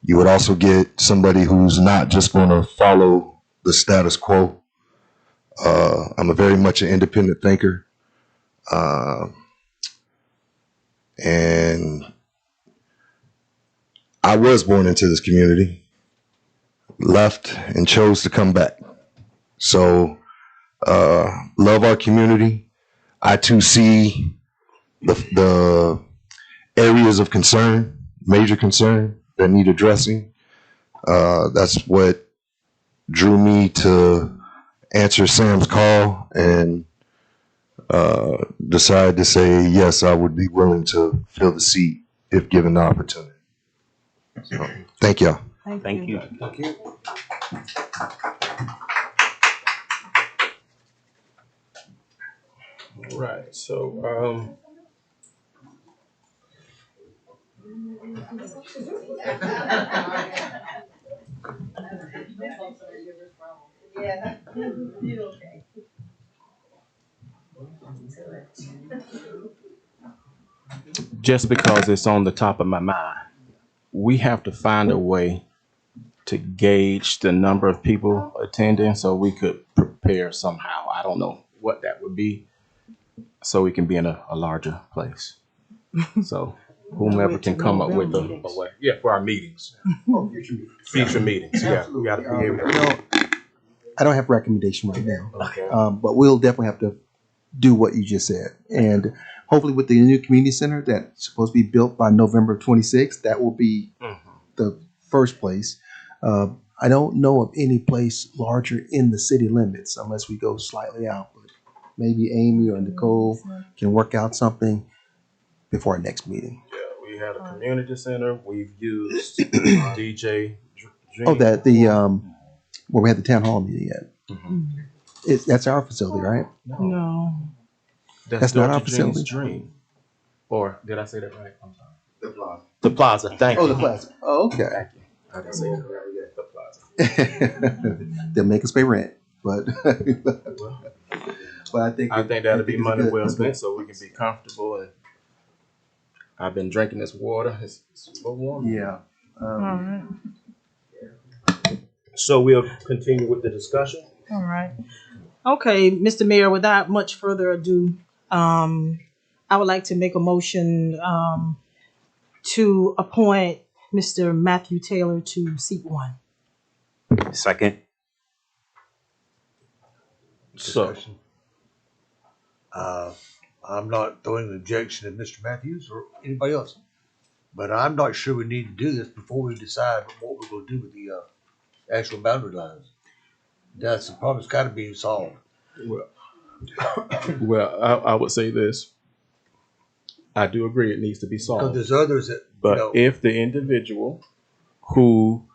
You would also get somebody who's not just going to follow the status quo. I'm a very much an independent thinker. And I was born into this community, left and chose to come back. So, love our community. I too see the areas of concern, major concern that need addressing. That's what drew me to answer Sam's call and decided to say, yes, I would be willing to fill the seat if given the opportunity. So, thank y'all. Thank you. Thank you. All right, so just because it's on the top of my mind, we have to find a way to gauge the number of people attending so we could prepare somehow. I don't know what that would be, so we can be in a larger place. So whomever can come up with a way. Yeah, for our meetings. Oh, future meetings. Future meetings, yeah. We gotta be able to. I don't have a recommendation right now, Okay. but we'll definitely have to do what you just said. And hopefully with the new community center that's supposed to be built by November 26th, that will be the first place. I don't know of any place larger in the city limits unless we go slightly out. But maybe Amy or Nicole can work out something before our next meeting. Yeah, we had a community center. We've used DJ Dream. Oh, that where we had the town hall meeting at. That's our facility, right? No. That's not our Dr. Jean's facility? Dream. Or did I say that right? I'm sorry. The plaza. The plaza. Thank you. Oh, the plaza. Oh, okay. Thank you. I didn't say that right. Yeah, the plaza. They'll make us pay rent, but but I think that'll be it's money good. well spent, so we can be comfortable. And I've been drinking this water. It's a little warm. Yeah. So we'll continue with the discussion. All right. Okay, Mr. Mayor, without much further ado, I would like to make a motion to appoint Mr. Matthew Taylor to seat 1. Second. So, I'm not throwing an objection to Mr. Matthews or anybody else, but I'm not sure we need to do this before we decide what we're going to do with the actual boundary lines. That's the problem's got to be solved. well, I would say this. I do agree it needs to be Because solved. there's others that, But if the individual who,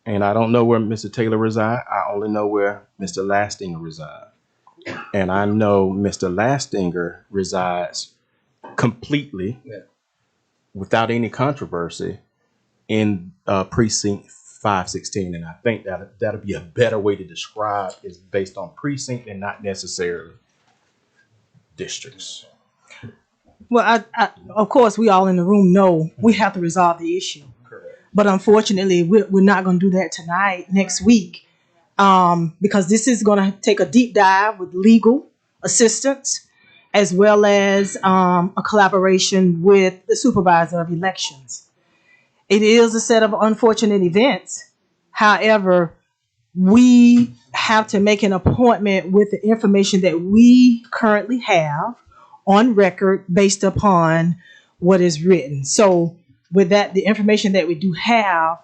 and I don't know where Mr. Taylor resides, I only know where Mr. Lastinger resides. And I know Mr. Lastinger resides completely, without any controversy, in precinct 516. And I think that'll be a better way to describe is based on precinct and not necessarily districts. Well, of course, we all in the room know we have to resolve the issue. But unfortunately, we're not going to do that tonight, next week, because this is going to take a deep dive with legal assistance, as well as a collaboration with the supervisor of elections. It is a set of unfortunate events. However, we have to make an appointment with the information that we currently have on record based upon what is written. So with that, the information that we do have,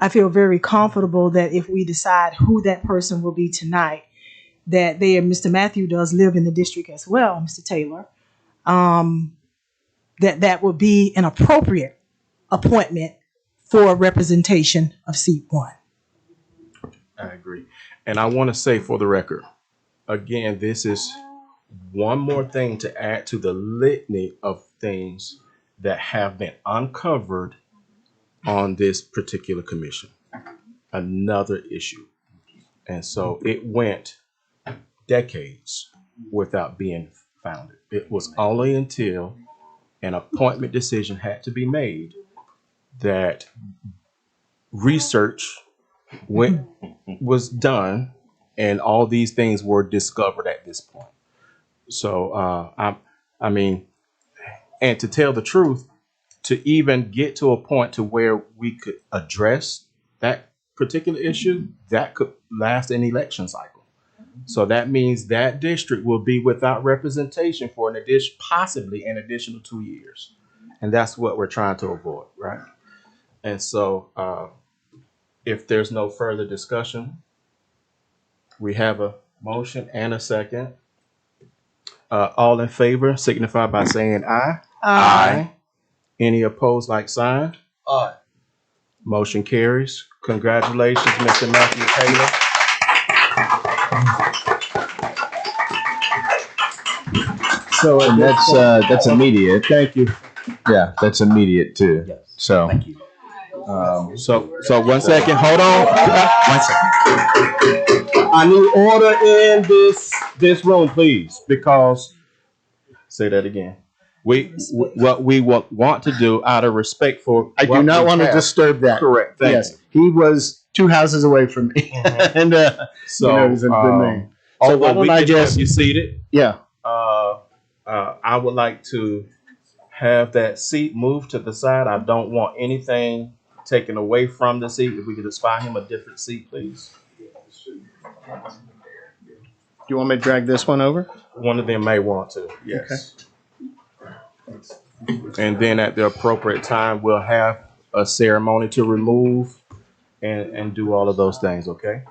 I feel very comfortable that if we decide who that person will be tonight, that Mr. Matthew does live in the district as well, Mr. Taylor, that would be an appropriate appointment for representation of seat 1. I agree. And I want to say for the record, again, this is one more thing to add to the litany of things that have been uncovered on this particular commission. Another issue. And so it went decades without being founded. It was only until an appointment decision had to be made that research was done and all these things were discovered at this point. So I mean, and to tell the truth, to even get to a point to where we could address that particular issue, that could last an election cycle. So that means that district will be without representation for possibly an additional 2 years. And that's what we're trying to avoid, right? And so if there's no further discussion, we have a motion and a second. All in favor signify by saying aye. Aye. Any opposed, like sign? Aye. Motion carries. Congratulations, Mr. Matthew Taylor. So and that's immediate. Thank you. Yeah, that's immediate too. Yes. So thank you. So 1 second. Hold on. 1 second. I need order in this room, please, because say that again. What we want to do out of respect for I do not want to disturb that. Correct. Thank Yes, he was 2 houses away from me, and So, you know, it was a good name. So although why don't we I can just have you seated, yeah. I would like to have that seat moved to the side. I don't want anything taken away from the seat. If we could just find him a different seat, please. Do you want me to drag this one over? One of them may want to. Yes. And then at the appropriate time, we'll have a ceremony to remove and do all of those things. Okay.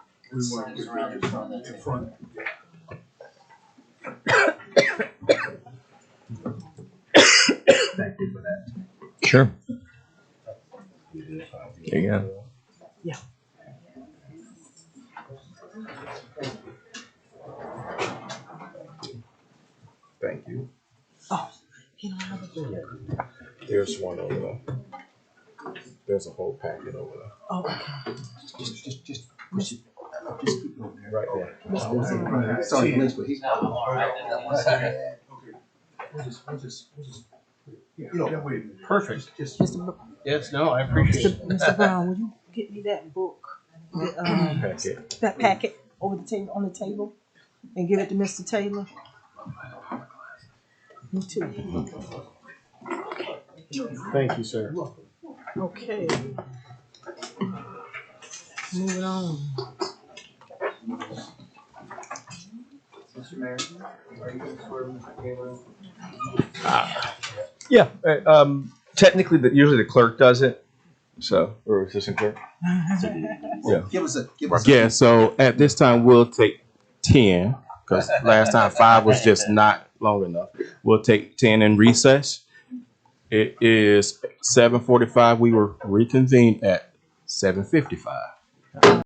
Thank you for that. Sure. There you go. Yeah. Thank you. Oh, you don't have a book. There's one over there. There's a whole packet over there. Oh, okay. Just keep it over there. Right there. Sorry, Liz, but he's. Perfect. Mr. Yes, no, I appreciate it. Mr. Brown, will you get me that book, Packet. that packet over the table, on the table, and give it to Mr. Taylor? Me too. Thank you, sir. Okay. Moving on. Mr. Mayor, are you going to swear Mr. Taylor? Yeah, technically, usually the clerk does it. So, or assistant clerk. Yeah. Give us a. Yeah. So at this time, we'll take 10 because last time 5 was just not long enough. We'll take 10 in recess. It is 7:45. We were reconvened at 7:55.